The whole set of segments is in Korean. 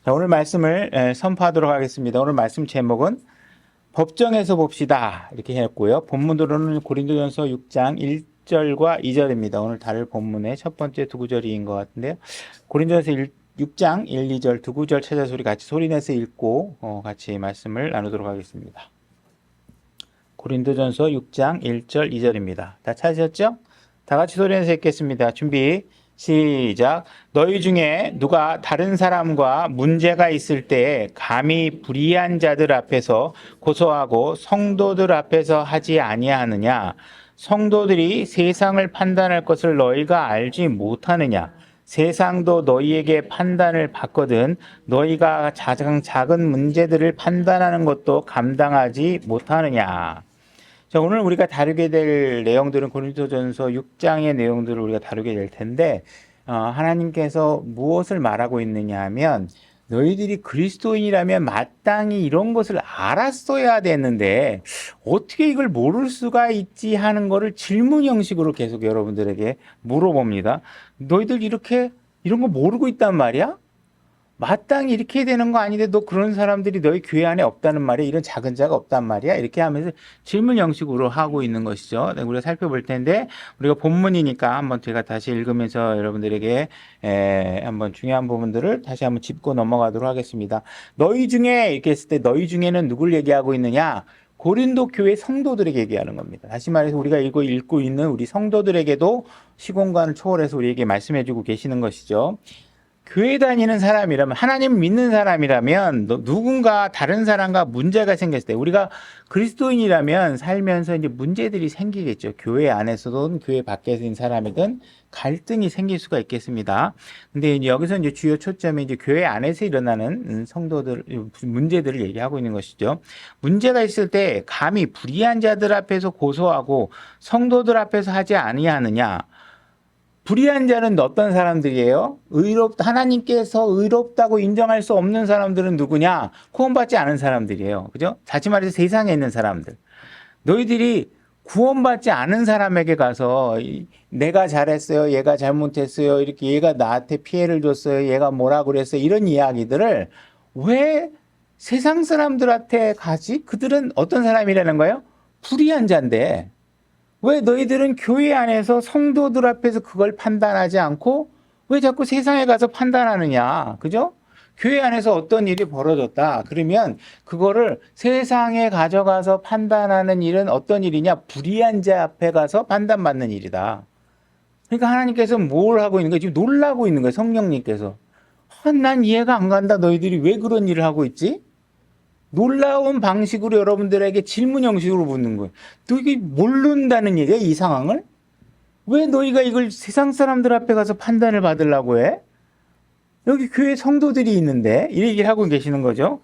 자, 오늘 말씀을 선포하도록 하겠습니다. 오늘 말씀 제목은 법정에서 봅시다 이렇게 했고요. 본문으로는 고린도전서 6장 1절과 2절입니다. 오늘 다룰 본문의 첫 번째 두 구절인 것 같은데요. 고린도전서 6장 1, 2절 두 구절 찾아서 우리 같이 소리내서 읽고 같이 말씀을 나누도록 하겠습니다. 고린도전서 6장 1절 2절입니다. 다 찾으셨죠? 다 같이 소리내서 읽겠습니다. 준비 시작. 너희 중에 누가 다른 사람과 문제가 있을 때 감히 불의한 자들 앞에서 고소하고 성도들 앞에서 하지 아니하느냐? 성도들이 세상을 판단할 것을 너희가 알지 못하느냐? 세상도 너희에게 판단을 받거든 너희가 작은 문제들을 판단하는 것도 감당하지 못하느냐? 자, 오늘 우리가 다루게 될 내용들은 고린도전서 6장의 내용들을 우리가 다루게 될 텐데 하나님께서 무엇을 말하고 있느냐 하면 너희들이 그리스도인이라면 마땅히 이런 것을 알았어야 되는데 어떻게 이걸 모를 수가 있지 하는 거를 질문 형식으로 계속 여러분들에게 물어봅니다. 너희들 이렇게 이런 거 모르고 있단 말이야? 마땅히 이렇게 되는 거 아닌데 너 그런 사람들이 너희 교회 안에 없다는 말이야? 이런 작은 자가 없단 말이야? 이렇게 하면서 질문 형식으로 하고 있는 것이죠. 우리가 살펴볼 텐데 우리가 본문이니까 한번 제가 다시 읽으면서 여러분들에게 한번 중요한 부분들을 다시 한번 짚고 넘어가도록 하겠습니다. 너희 중에 이렇게 했을 때 너희 중에는 누굴 얘기하고 있느냐? 고린도 교회 성도들에게 얘기하는 겁니다. 다시 말해서 우리가 읽고 있는 우리 성도들에게도 시공간을 초월해서 우리에게 말씀해주고 계시는 것이죠. 교회 다니는 사람이라면 하나님 믿는 사람이라면 누군가 다른 사람과 문제가 생겼을 때 우리가 그리스도인이라면 살면서 이제 문제들이 생기겠죠. 교회 안에서든 교회 밖에서인 사람이든 갈등이 생길 수가 있겠습니다. 근데 이제 여기서 이제 주요 초점이 이제 교회 안에서 일어나는 성도들 문제들을 얘기하고 있는 것이죠. 문제가 있을 때 감히 불의한 자들 앞에서 고소하고 성도들 앞에서 하지 아니하느냐? 불의한 자는 어떤 사람들이에요? 하나님께서 의롭다고 인정할 수 없는 사람들은 누구냐? 구원받지 않은 사람들이에요. 그죠? 다시 말해서 세상에 있는 사람들. 너희들이 구원받지 않은 사람에게 가서 내가 잘했어요. 얘가 잘못했어요. 이렇게 얘가 나한테 피해를 줬어요. 얘가 뭐라 그랬어요. 이런 이야기들을 왜 세상 사람들한테 가지? 그들은 어떤 사람이라는 거예요? 불의한 자인데. 왜 너희들은 교회 안에서 성도들 앞에서 그걸 판단하지 않고 왜 자꾸 세상에 가서 판단하느냐? 그죠? 교회 안에서 어떤 일이 벌어졌다. 그러면 그거를 세상에 가져가서 판단하는 일은 어떤 일이냐? 불의한 자 앞에 가서 판단받는 일이다. 그러니까 하나님께서 뭘 하고 있는 거예요? 지금 놀라고 있는 거예요. 성령님께서. 난 이해가 안 간다. 너희들이 왜 그런 일을 하고 있지? 놀라운 방식으로 여러분들에게 질문 형식으로 묻는 거예요. 너희 모른다는 얘기야, 이 상황을? 왜 너희가 이걸 세상 사람들 앞에 가서 판단을 받으려고 해? 여기 교회 성도들이 있는데 이 얘기를 하고 계시는 거죠.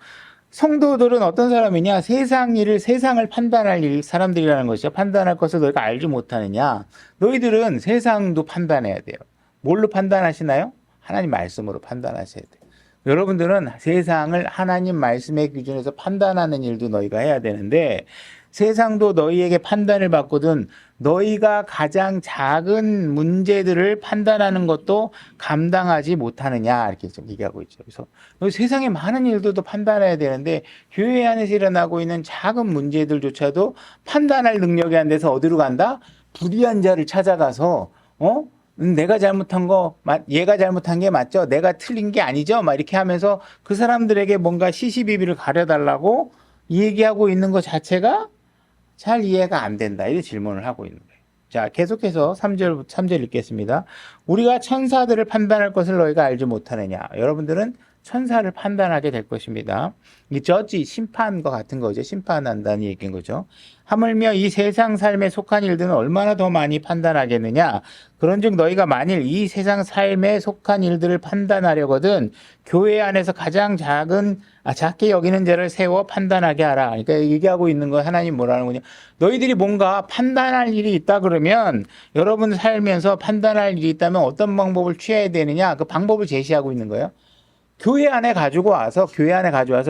성도들은 어떤 사람이냐? 세상을 판단할 사람들이라는 것이죠. 판단할 것을 너희가 알지 못하느냐? 너희들은 세상도 판단해야 돼요. 뭘로 판단하시나요? 하나님 말씀으로 판단하셔야 돼요. 여러분들은 세상을 하나님 말씀의 기준에서 판단하는 일도 너희가 해야 되는데 세상도 너희에게 판단을 받거든 너희가 가장 작은 문제들을 판단하는 것도 감당하지 못하느냐 이렇게 좀 얘기하고 있죠. 그래서 세상의 많은 일들도 판단해야 되는데 교회 안에서 일어나고 있는 작은 문제들조차도 판단할 능력이 안 돼서 어디로 간다? 불의한 자를 찾아가서 내가 잘못한 거, 얘가 잘못한 게 맞죠? 내가 틀린 게 아니죠? 막 이렇게 하면서 그 사람들에게 뭔가 시시비비를 가려달라고 얘기하고 있는 것 자체가 잘 이해가 안 된다. 이런 질문을 하고 있는 거예요. 자, 계속해서 3절 읽겠습니다. 우리가 천사들을 판단할 것을 너희가 알지 못하느냐. 여러분들은 천사를 판단하게 될 것입니다. 이 저지, 심판과 같은 거죠. 심판한다는 얘기인 거죠. 하물며 이 세상 삶에 속한 일들은 얼마나 더 많이 판단하겠느냐. 그런즉 너희가 만일 이 세상 삶에 속한 일들을 판단하려거든 교회 안에서 가장 작게 여기는 자를 세워 판단하게 하라. 그러니까 얘기하고 있는 거 하나님 뭐라는 거냐. 너희들이 뭔가 판단할 일이 있다 그러면 여러분 살면서 판단할 일이 있다면 어떤 방법을 취해야 되느냐. 그 방법을 제시하고 있는 거예요. 교회 안에 가지고 와서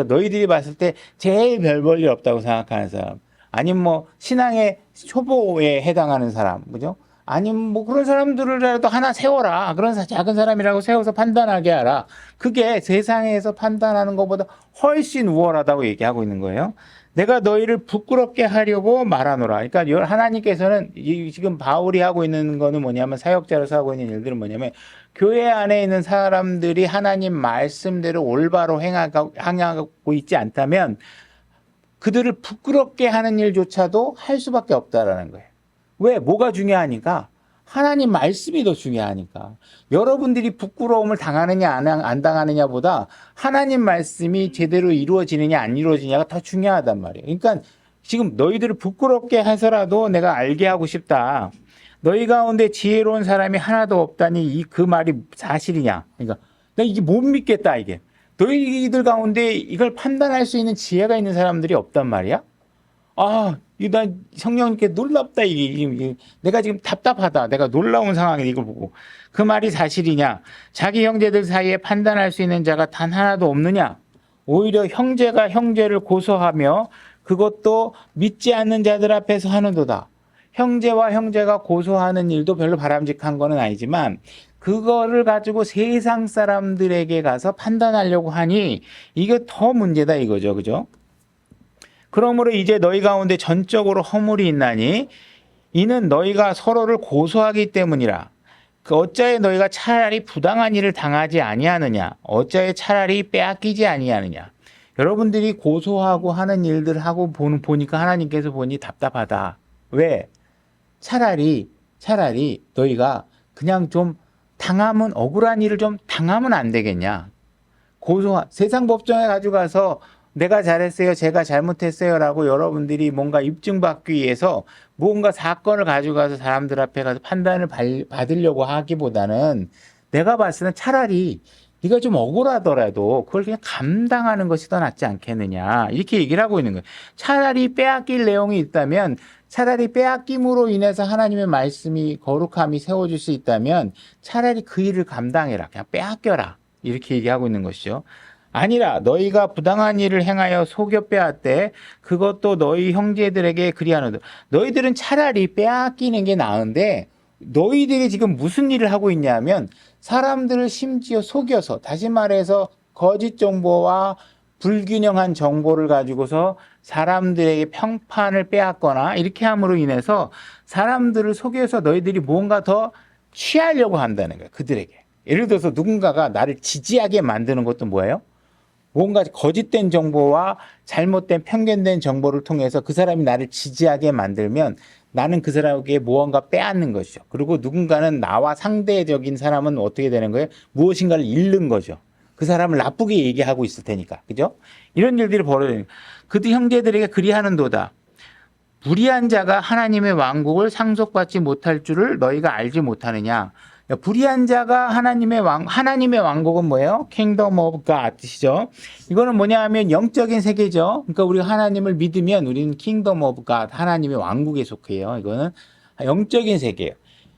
너희들이 봤을 때 제일 별 볼 일 없다고 생각하는 사람, 아니면 뭐 신앙의 초보에 해당하는 사람, 그죠? 아니면 뭐 그런 사람들이라도 하나 세워라. 그런 작은 사람이라고 세워서 판단하게 하라. 그게 세상에서 판단하는 것보다 훨씬 우월하다고 얘기하고 있는 거예요. 내가 너희를 부끄럽게 하려고 말하노라. 그러니까 하나님께서는 지금 바울이 하고 있는 거는 뭐냐면, 사역자로서 하고 있는 일들은 뭐냐면, 교회 안에 있는 사람들이 하나님 말씀대로 올바로 행하고 있지 않다면 그들을 부끄럽게 하는 일조차도 할 수밖에 없다라는 거예요. 왜? 뭐가 중요하니까? 하나님 말씀이 더 중요하니까. 여러분들이 부끄러움을 당하느냐 안 당하느냐보다 하나님 말씀이 제대로 이루어지느냐 안 이루어지냐가 더 중요하단 말이에요. 그러니까 지금 너희들을 부끄럽게 해서라도 내가 알게 하고 싶다. 너희 가운데 지혜로운 사람이 하나도 없다니 그 말이 사실이냐. 그러니까 나 이게 못 믿겠다 이게. 너희들 가운데 이걸 판단할 수 있는 지혜가 있는 사람들이 없단 말이야. 난 성령님께 놀랍다. 이게 내가 지금 답답하다. 내가 놀라운 상황에 이걸 보고. 그 말이 사실이냐? 자기 형제들 사이에 판단할 수 있는 자가 단 하나도 없느냐? 오히려 형제가 형제를 고소하며 그것도 믿지 않는 자들 앞에서 하는도다. 형제와 형제가 고소하는 일도 별로 바람직한 거는 아니지만 그거를 가지고 세상 사람들에게 가서 판단하려고 하니 이게 더 문제다 이거죠. 그죠? 그러므로 이제 너희 가운데 전적으로 허물이 있나니 이는 너희가 서로를 고소하기 때문이라. 그 어찌하여 너희가 차라리 부당한 일을 당하지 아니하느냐? 어찌하여 차라리 빼앗기지 아니하느냐? 여러분들이 고소하고 하는 일들 하고 보니까 하나님께서 보니 답답하다. 왜? 차라리 너희가 그냥 좀 당하면, 억울한 일을 좀 당하면 안 되겠냐? 세상 법정에 가지고 가서 내가 잘했어요, 제가 잘못했어요 라고 여러분들이 뭔가 입증받기 위해서 뭔가 사건을 가지고 가서 사람들 앞에 가서 판단을 받으려고 하기보다는 내가 봤을 때는 차라리 네가 좀 억울하더라도 그걸 그냥 감당하는 것이 더 낫지 않겠느냐, 이렇게 얘기를 하고 있는 거예요. 차라리 빼앗길 내용이 있다면, 차라리 빼앗김으로 인해서 하나님의 말씀이, 거룩함이 세워질 수 있다면 차라리 그 일을 감당해라, 그냥 빼앗겨라, 이렇게 얘기하고 있는 것이죠. 아니라 너희가 부당한 일을 행하여 속여 빼앗되 그것도 너희 형제들에게 그리하노라. 너희들은 차라리 빼앗기는 게 나은데 너희들이 지금 무슨 일을 하고 있냐면 사람들을 심지어 속여서, 다시 말해서 거짓 정보와 불균형한 정보를 가지고서 사람들에게 평판을 빼앗거나 이렇게 함으로 인해서 사람들을 속여서 너희들이 뭔가 더 취하려고 한다는 거예요. 그들에게. 예를 들어서 누군가가 나를 지지하게 만드는 것도 뭐예요? 뭔가 거짓된 정보와 잘못된 편견된 정보를 통해서 그 사람이 나를 지지하게 만들면 나는 그 사람에게 무언가 빼앗는 것이죠. 그리고 누군가는 나와 상대적인 사람은 어떻게 되는 거예요? 무엇인가를 잃는 거죠. 그 사람을 나쁘게 얘기하고 있을 테니까. 그죠? 이런 일들이 벌어지는, 그들 형제들에게 그리하는도다. 불의한 자가 하나님의 왕국을 상속받지 못할 줄을 너희가 알지 못하느냐. 불의한 자가 하나님의 왕국은 뭐예요? Kingdom of God 뜻이죠. 이거는 뭐냐 하면 영적인 세계죠. 그러니까 우리가 하나님을 믿으면 우리는 Kingdom of God, 하나님의 왕국에 속해요. 이거는 영적인 세계예요.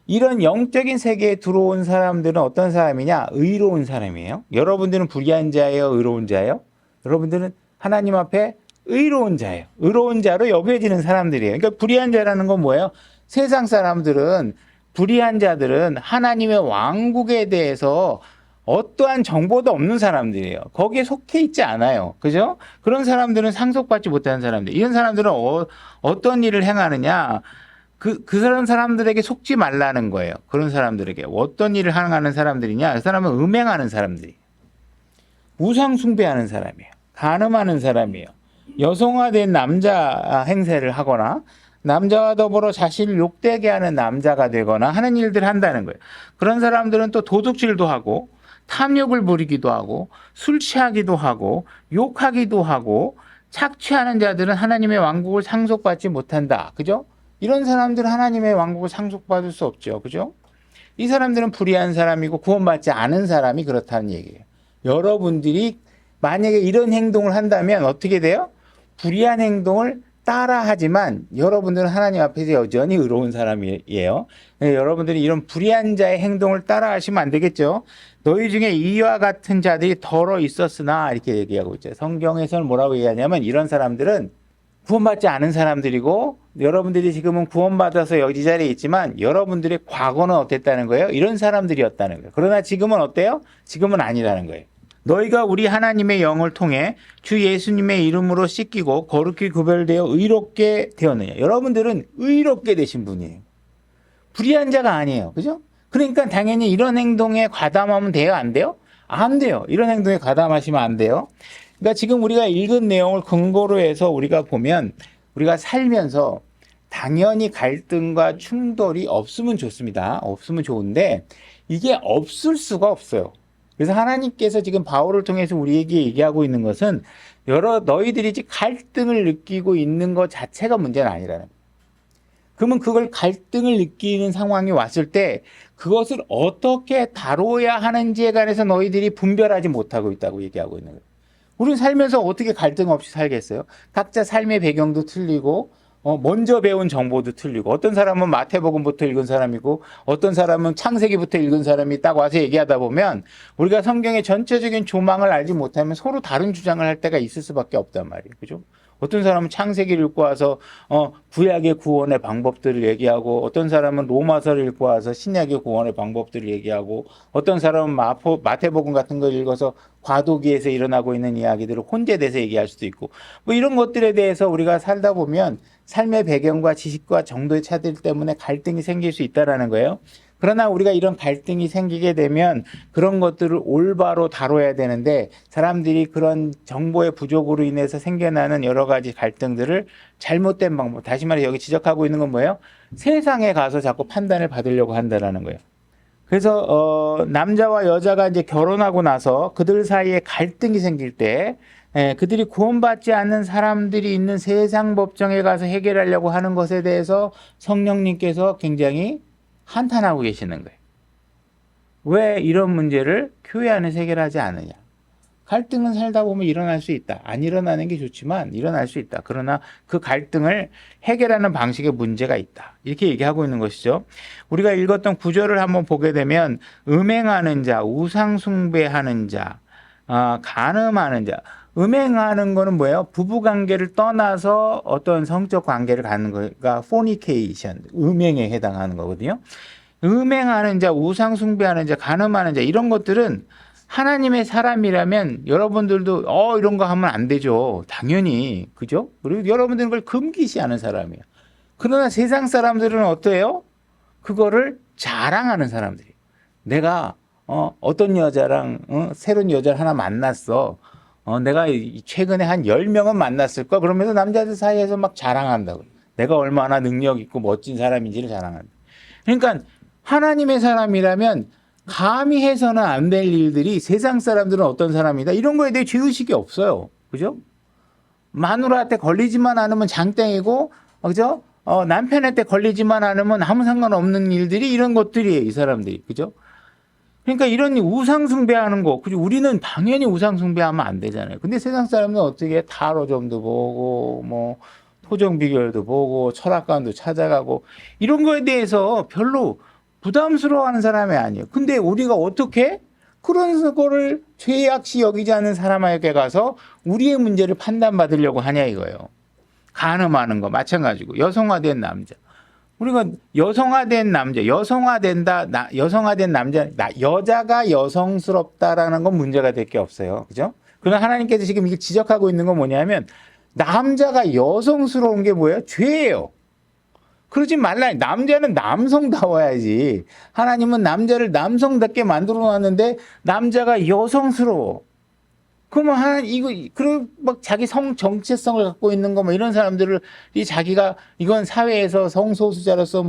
이런 영적인 세계에 들어온 사람들은 어떤 사람이냐? 의로운 사람이에요. 여러분들은 불의한 자예요? 의로운 자예요? 여러분들은 하나님 앞에 의로운 자예요. 의로운 자로 여겨지는 사람들이에요. 그러니까 불의한 자라는 건 뭐예요? 세상 사람들은, 불의한 자들은 하나님의 왕국에 대해서 어떠한 정보도 없는 사람들이에요. 거기에 속해 있지 않아요. 그죠? 그런 사람들은 상속받지 못하는 사람들. 이런 사람들은 어떤 일을 행하느냐? 그런 사람들에게 속지 말라는 거예요. 그런 사람들에게. 어떤 일을 행하는 사람들이냐? 그 사람은 음행하는 사람들이에요. 우상 숭배하는 사람이에요. 간음하는 사람이에요. 여성화된 남자 행세를 하거나 남자와 더불어 자신을 욕되게 하는 남자가 되거나 하는 일들을 한다는 거예요. 그런 사람들은 또 도둑질도 하고 탐욕을 부리기도 하고 술 취하기도 하고 욕하기도 하고 착취하는 자들은 하나님의 왕국을 상속받지 못한다. 그죠? 이런 사람들은 하나님의 왕국을 상속받을 수 없죠. 그죠? 이 사람들은 불의한 사람이고 구원받지 않은 사람이 그렇다는 얘기예요. 여러분들이 만약에 이런 행동을 한다면 어떻게 돼요? 불의한 행동을 따라하지만 여러분들은 하나님 앞에서 여전히 의로운 사람이에요. 여러분들이 이런 불의한 자의 행동을 따라하시면 안 되겠죠. 너희 중에 이와 같은 자들이 더러 있었으나, 이렇게 얘기하고 있죠. 성경에서는 뭐라고 얘기하냐면 이런 사람들은 구원받지 않은 사람들이고 여러분들이 지금은 구원받아서 여기 이 자리에 있지만 여러분들의 과거는 어땠다는 거예요? 이런 사람들이었다는 거예요. 그러나 지금은 어때요? 지금은 아니라는 거예요. 너희가 우리 하나님의 영을 통해 주 예수님의 이름으로 씻기고 거룩히 구별되어 의롭게 되었느냐. 여러분들은 의롭게 되신 분이에요. 불의한 자가 아니에요. 그죠? 그러니까 당연히 이런 행동에 가담하면 돼요? 안 돼요? 안 돼요. 이런 행동에 가담하시면 안 돼요. 그러니까 지금 우리가 읽은 내용을 근거로 해서 우리가 보면 우리가 살면서 당연히 갈등과 충돌이 없으면 좋습니다. 없으면 좋은데 이게 없을 수가 없어요. 그래서 하나님께서 지금 바울을 통해서 우리에게 얘기하고 있는 것은 너희들이 갈등을 느끼고 있는 것 자체가 문제는 아니라는 거예요. 그러면 그걸 갈등을 느끼는 상황이 왔을 때 그것을 어떻게 다뤄야 하는지에 관해서 너희들이 분별하지 못하고 있다고 얘기하고 있는 거예요. 우리는 살면서 어떻게 갈등 없이 살겠어요? 각자 삶의 배경도 틀리고 먼저 배운 정보도 틀리고 어떤 사람은 마태복음부터 읽은 사람이고 어떤 사람은 창세기부터 읽은 사람이 딱 와서 얘기하다 보면 우리가 성경의 전체적인 조망을 알지 못하면 서로 다른 주장을 할 때가 있을 수밖에 없단 말이에요. 그죠? 어떤 사람은 창세기를 읽고 와서 구약의 구원의 방법들을 얘기하고 어떤 사람은 로마서를 읽고 와서 신약의 구원의 방법들을 얘기하고 어떤 사람은 마태복음 같은 걸 읽어서 과도기에서 일어나고 있는 이야기들을 혼재돼서 얘기할 수도 있고 뭐 이런 것들에 대해서 우리가 살다 보면 삶의 배경과 지식과 정도의 차들 때문에 갈등이 생길 수 있다는 거예요. 그러나 우리가 이런 갈등이 생기게 되면 그런 것들을 올바로 다뤄야 되는데 사람들이 그런 정보의 부족으로 인해서 생겨나는 여러 가지 갈등들을 잘못된 방법, 다시 말해 여기 지적하고 있는 건 뭐예요? 세상에 가서 자꾸 판단을 받으려고 한다는 거예요. 그래서 남자와 여자가 이제 결혼하고 나서 그들 사이에 갈등이 생길 때 그들이 구원받지 않는 사람들이 있는 세상 법정에 가서 해결하려고 하는 것에 대해서 성령님께서 굉장히 한탄하고 계시는 거예요. 왜 이런 문제를 교회 안에서 해결하지 않느냐. 갈등은 살다 보면 일어날 수 있다. 안 일어나는 게 좋지만 일어날 수 있다. 그러나 그 갈등을 해결하는 방식에 문제가 있다. 이렇게 얘기하고 있는 것이죠. 우리가 읽었던 구절을 한번 보게 되면 음행하는 자, 우상숭배하는 자, 간음하는 자. 음행하는 거는 뭐예요? 부부관계를 떠나서 어떤 성적 관계를 갖는 거가 fornication, 음행에 해당하는 거거든요. 음행하는 자, 우상숭배하는 자, 간음하는 자 이런 것들은 하나님의 사람이라면 여러분들도 이런 거 하면 안 되죠. 당연히 그죠? 그리고 여러분들은 그걸 금기시하는 사람이에요. 그러나 세상 사람들은 어때요? 그거를 자랑하는 사람들이에요. 내가 어떤 여자랑 새로운 여자를 하나 만났어. 내가 최근에 한 10명은 만났을 거 그러면서 남자들 사이에서 막 자랑한다고. 내가 얼마나 능력 있고 멋진 사람인지를 자랑한다. 그러니까 하나님의 사람이라면 감히 해서는 안 될 일들이 세상 사람들은 어떤 사람이다. 이런 거에 대해 죄의식이 없어요. 그죠? 마누라한테 걸리지만 않으면 장땡이고, 그죠? 남편한테 걸리지만 않으면 아무 상관없는 일들이 이런 것들이에요. 이 사람들이. 그죠? 그러니까 이런 우상숭배하는 거, 그죠? 우리는 당연히 우상숭배하면 안 되잖아요. 근데 세상 사람들은 어떻게 타로점도 보고, 뭐, 토정 비결도 보고, 철학관도 찾아가고, 이런 거에 대해서 별로 부담스러워하는 사람이 아니에요. 근데 우리가 어떻게 그런 거를 죄악시 여기지 않는 사람에게 가서 우리의 문제를 판단받으려고 하냐 이거예요. 간음하는 거 마찬가지고 여성화된 남자. 우리가 여성화된 남자, 여성화된 남자, 여자가 여성스럽다라는 건 문제가 될 게 없어요. 그죠? 그러나 하나님께서 지금 이게 지적하고 있는 건 뭐냐면 남자가 여성스러운 게 뭐예요? 죄예요. 그러지 말라. 남자는 남성다워야지. 하나님은 남자를 남성답게 만들어 놨는데 남자가 여성스러워. 그러면 그리고 막 자기 성 정체성을 갖고 있는 거 뭐 이런 사람들을 자기가 이건 사회에서 성소수자로서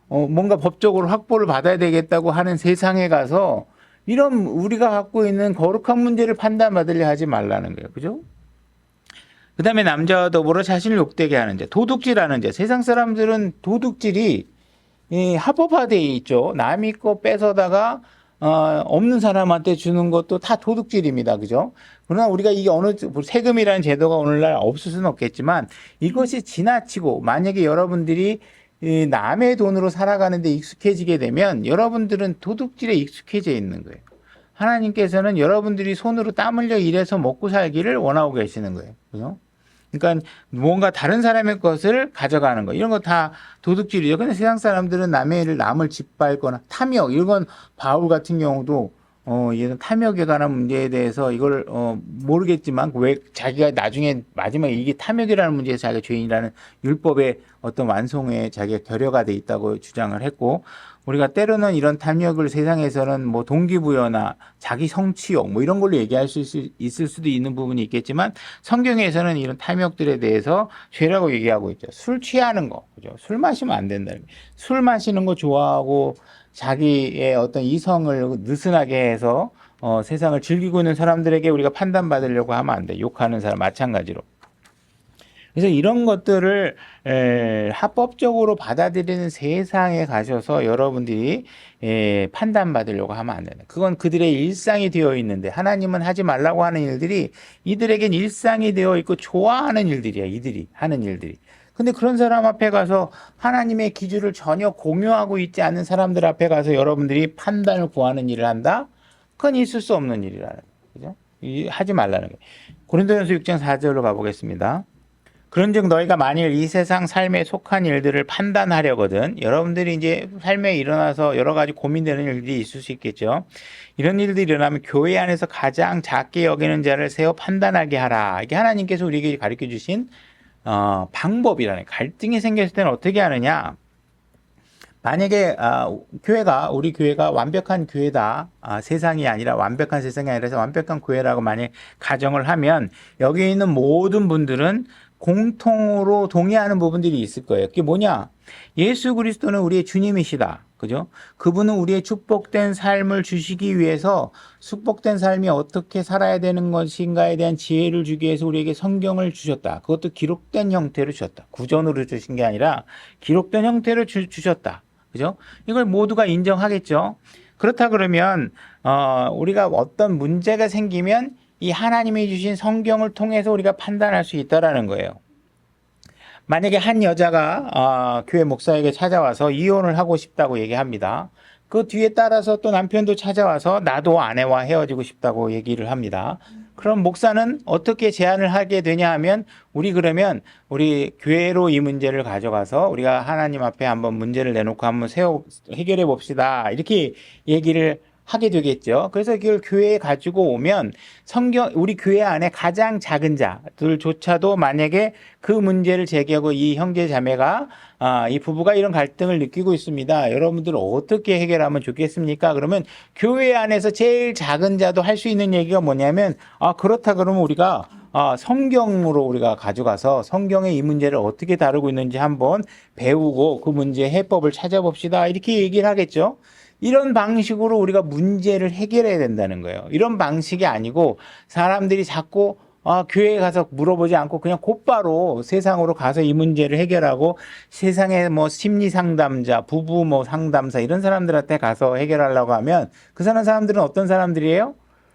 뭔가 법적으로 확보를 받아야 되겠다고 하는 세상에 가서 이런 우리가 갖고 있는 거룩한 문제를 판단받으려 하지 말라는 거예요. 그죠? 그 다음에 남자와 더불어 자신을 욕되게 하는 자, 도둑질하는 자. 세상 사람들은 도둑질이 합법화되어 있죠. 남이 거 뺏어다가 없는 사람한테 주는 것도 다 도둑질입니다. 그죠? 그러나 우리가 이게 세금이라는 제도가 오늘날 없을 수는 없겠지만 이것이 지나치고 만약에 여러분들이 남의 돈으로 살아가는데 익숙해지게 되면 여러분들은 도둑질에 익숙해져 있는 거예요. 하나님께서는 여러분들이 손으로 땀 흘려 일해서 먹고 살기를 원하고 계시는 거예요. 그죠? 그러니까 뭔가 다른 사람의 것을 가져가는 거 이런 거 다 도둑질이죠. 근데 세상 사람들은 남의 일을 남을 짓밟거나 탐욕 이런 건 바울 같은 경우도 얘는 탐욕에 관한 문제에 대해서 이걸 모르겠지만 왜 자기가 나중에 마지막에 이게 탐욕이라는 문제에서 자기가 죄인이라는 율법의 어떤 완성에 자기가 결여가 돼 있다고 주장을 했고 우리가 때로는 이런 탐욕을 세상에서는 뭐 동기부여나 자기 성취욕 뭐 이런 걸로 얘기할 수 있을 수도 있는 부분이 있겠지만 성경에서는 이런 탐욕들에 대해서 죄라고 얘기하고 있죠. 술 취하는 거, 그죠? 술 마시면 안 된다는 거예요. 술 마시는 거 좋아하고 자기의 어떤 이성을 느슨하게 해서 세상을 즐기고 있는 사람들에게 우리가 판단받으려고 하면 안 돼. 욕하는 사람 마찬가지로. 그래서 이런 것들을 합법적으로 받아들이는 세상에 가셔서 여러분들이 판단받으려고 하면 안 된다. 그건 그들의 일상이 되어 있는데 하나님은 하지 말라고 하는 일들이 이들에겐 일상이 되어 있고 좋아하는 일들이야. 이들이 하는 일들이. 근데 그런 사람 앞에 가서 하나님의 기준을 전혀 공유하고 있지 않은 사람들 앞에 가서 여러분들이 판단을 구하는 일을 한다? 그건 있을 수 없는 일이라는 거죠. 하지 말라는 거예요. 고린도전서 6장 4절로 가보겠습니다. 그런즉 너희가 만일 이 세상 삶에 속한 일들을 판단하려거든 여러분들이 이제 삶에 일어나서 여러 가지 고민되는 일들이 있을 수 있겠죠. 이런 일들이 일어나면 교회 안에서 가장 작게 여기는 자를 세워 판단하게 하라. 이게 하나님께서 우리에게 가르쳐 주신 방법이라는 갈등이 생겼을 때는 어떻게 하느냐. 만약에 우리 교회가 완벽한 교회다. 세상이 아니라 완벽한 세상이 아니라서 완벽한 교회라고 만약 가정을 하면 여기 있는 모든 분들은 공통으로 동의하는 부분들이 있을 거예요. 그게 뭐냐? 예수 그리스도는 우리의 주님이시다. 그죠? 그분은 우리의 축복된 삶을 주시기 위해서 축복된 삶이 어떻게 살아야 되는 것인가에 대한 지혜를 주기 위해서 우리에게 성경을 주셨다. 그것도 기록된 형태로 주셨다. 구전으로 주신 게 아니라 기록된 형태로 주셨다. 그죠? 이걸 모두가 인정하겠죠? 그렇다 그러면, 우리가 어떤 문제가 생기면 이 하나님이 주신 성경을 통해서 우리가 판단할 수 있다라는 거예요. 만약에 한 여자가 교회 목사에게 찾아와서 이혼을 하고 싶다고 얘기합니다. 그 뒤에 따라서 또 남편도 찾아와서 나도 아내와 헤어지고 싶다고 얘기를 합니다. 그럼 목사는 어떻게 제안을 하게 되냐 하면 그러면 우리 교회로 이 문제를 가져가서 우리가 하나님 앞에 한번 문제를 내놓고 한번 해결해 봅시다. 이렇게 얘기를 하게 되겠죠. 그래서 이걸 교회에 가지고 오면 우리 교회 안에 가장 작은 자들조차도 만약에 그 문제를 제기하고 이 형제 자매가 이 부부가 이런 갈등을 느끼고 있습니다. 여러분들 어떻게 해결하면 좋겠습니까? 그러면 교회 안에서 제일 작은 자도 할 수 있는 얘기가 뭐냐면 그렇다 그러면 우리가 성경으로 우리가 가져가서 성경의 이 문제를 어떻게 다루고 있는지 한번 배우고 그 문제의 해법을 찾아봅시다. 이렇게 얘기를 하겠죠. 이런 방식으로 우리가 문제를 해결해야 된다는 거예요. 이런 방식이 아니고 사람들이 자꾸 교회에 가서 물어보지 않고 그냥 곧바로 세상으로 가서 이 문제를 해결하고 세상에 뭐 심리 상담자, 부부 뭐 상담사 이런 사람들한테 가서 해결하려고 하면 그 사람들은 어떤 사람들이에요?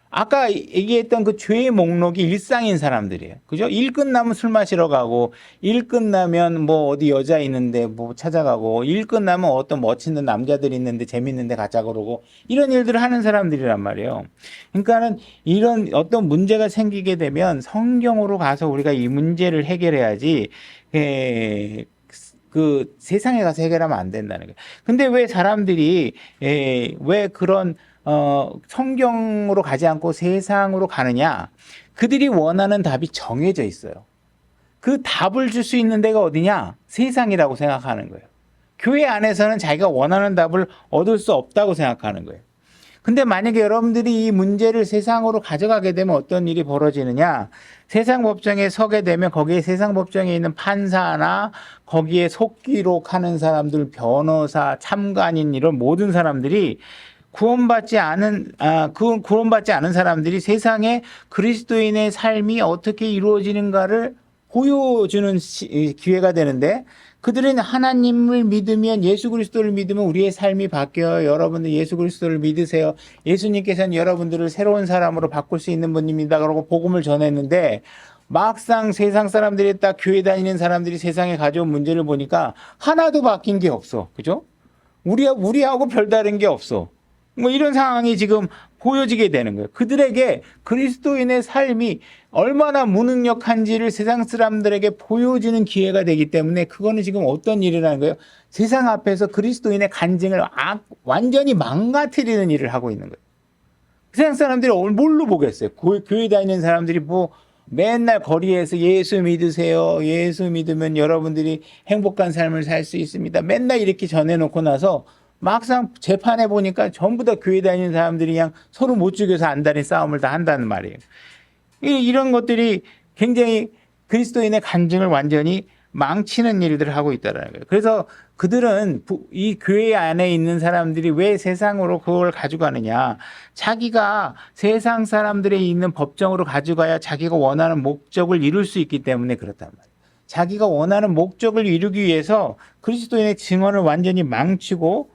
아까 얘기했던 그 죄의 목록이 일상인 사람들이에요. 그죠? 일 끝나면 술 마시러 가고, 일 끝나면 뭐 어디 여자 있는데 뭐 찾아가고, 일 끝나면 어떤 멋진 남자들 있는데 재밌는데 가자 그러고, 이런 일들을 하는 사람들이란 말이에요. 그러니까는 이런 어떤 문제가 생기게 되면 성경으로 가서 우리가 이 문제를 해결해야지, 그 세상에 가서 해결하면 안 된다는 거예요. 근데 왜 사람들이, 왜 그런 성경으로 가지 않고 세상으로 가느냐? 그들이 원하는 답이 정해져 있어요. 그 답을 줄 수 있는 데가 어디냐? 세상이라고 생각하는 거예요. 교회 안에서는 자기가 원하는 답을 얻을 수 없다고 생각하는 거예요. 근데 만약에 여러분들이 이 문제를 세상으로 가져가게 되면 어떤 일이 벌어지느냐? 세상 법정에 서게 되면 거기에 세상 법정에 있는 판사나 거기에 속기록하는 사람들, 변호사, 참관인 이런 모든 사람들이 구원받지 않은 사람들이 세상에 그리스도인의 삶이 어떻게 이루어지는가를 보여주는 기회가 되는데 그들은 하나님을 믿으면 예수 그리스도를 믿으면 우리의 삶이 바뀌어요. 여러분들 예수 그리스도를 믿으세요. 예수님께서는 여러분들을 새로운 사람으로 바꿀 수 있는 분입니다. 그러고 복음을 전했는데 막상 세상 사람들이 딱 교회 다니는 사람들이 세상에 가져온 문제를 보니까 하나도 바뀐 게 없어. 그죠? 우리하고 별다른 게 없어. 뭐 이런 상황이 지금 보여지게 되는 거예요. 그들에게 그리스도인의 삶이 얼마나 무능력한지를 세상 사람들에게 보여주는 기회가 되기 때문에 그거는 지금 어떤 일이라는 거예요? 세상 앞에서 그리스도인의 간증을 완전히 망가뜨리는 일을 하고 있는 거예요. 세상 사람들이 뭘로 보겠어요? 교회 다니는 사람들이 뭐 맨날 거리에서 예수 믿으세요. 예수 믿으면 여러분들이 행복한 삶을 살 수 있습니다. 맨날 이렇게 전해놓고 나서 막상 재판해 보니까 전부 다 교회 다니는 사람들이 그냥 서로 못 죽여서 안달인 싸움을 다 한다는 말이에요. 이런 것들이 굉장히 그리스도인의 간증을 완전히 망치는 일들을 하고 있다는 거예요. 그래서 그들은 이 교회 안에 있는 사람들이 왜 세상으로 그걸 가져가느냐. 자기가 세상 사람들이 있는 법정으로 가져가야 자기가 원하는 목적을 이룰 수 있기 때문에 그렇단 말이에요. 자기가 원하는 목적을 이루기 위해서 그리스도인의 증언을 완전히 망치고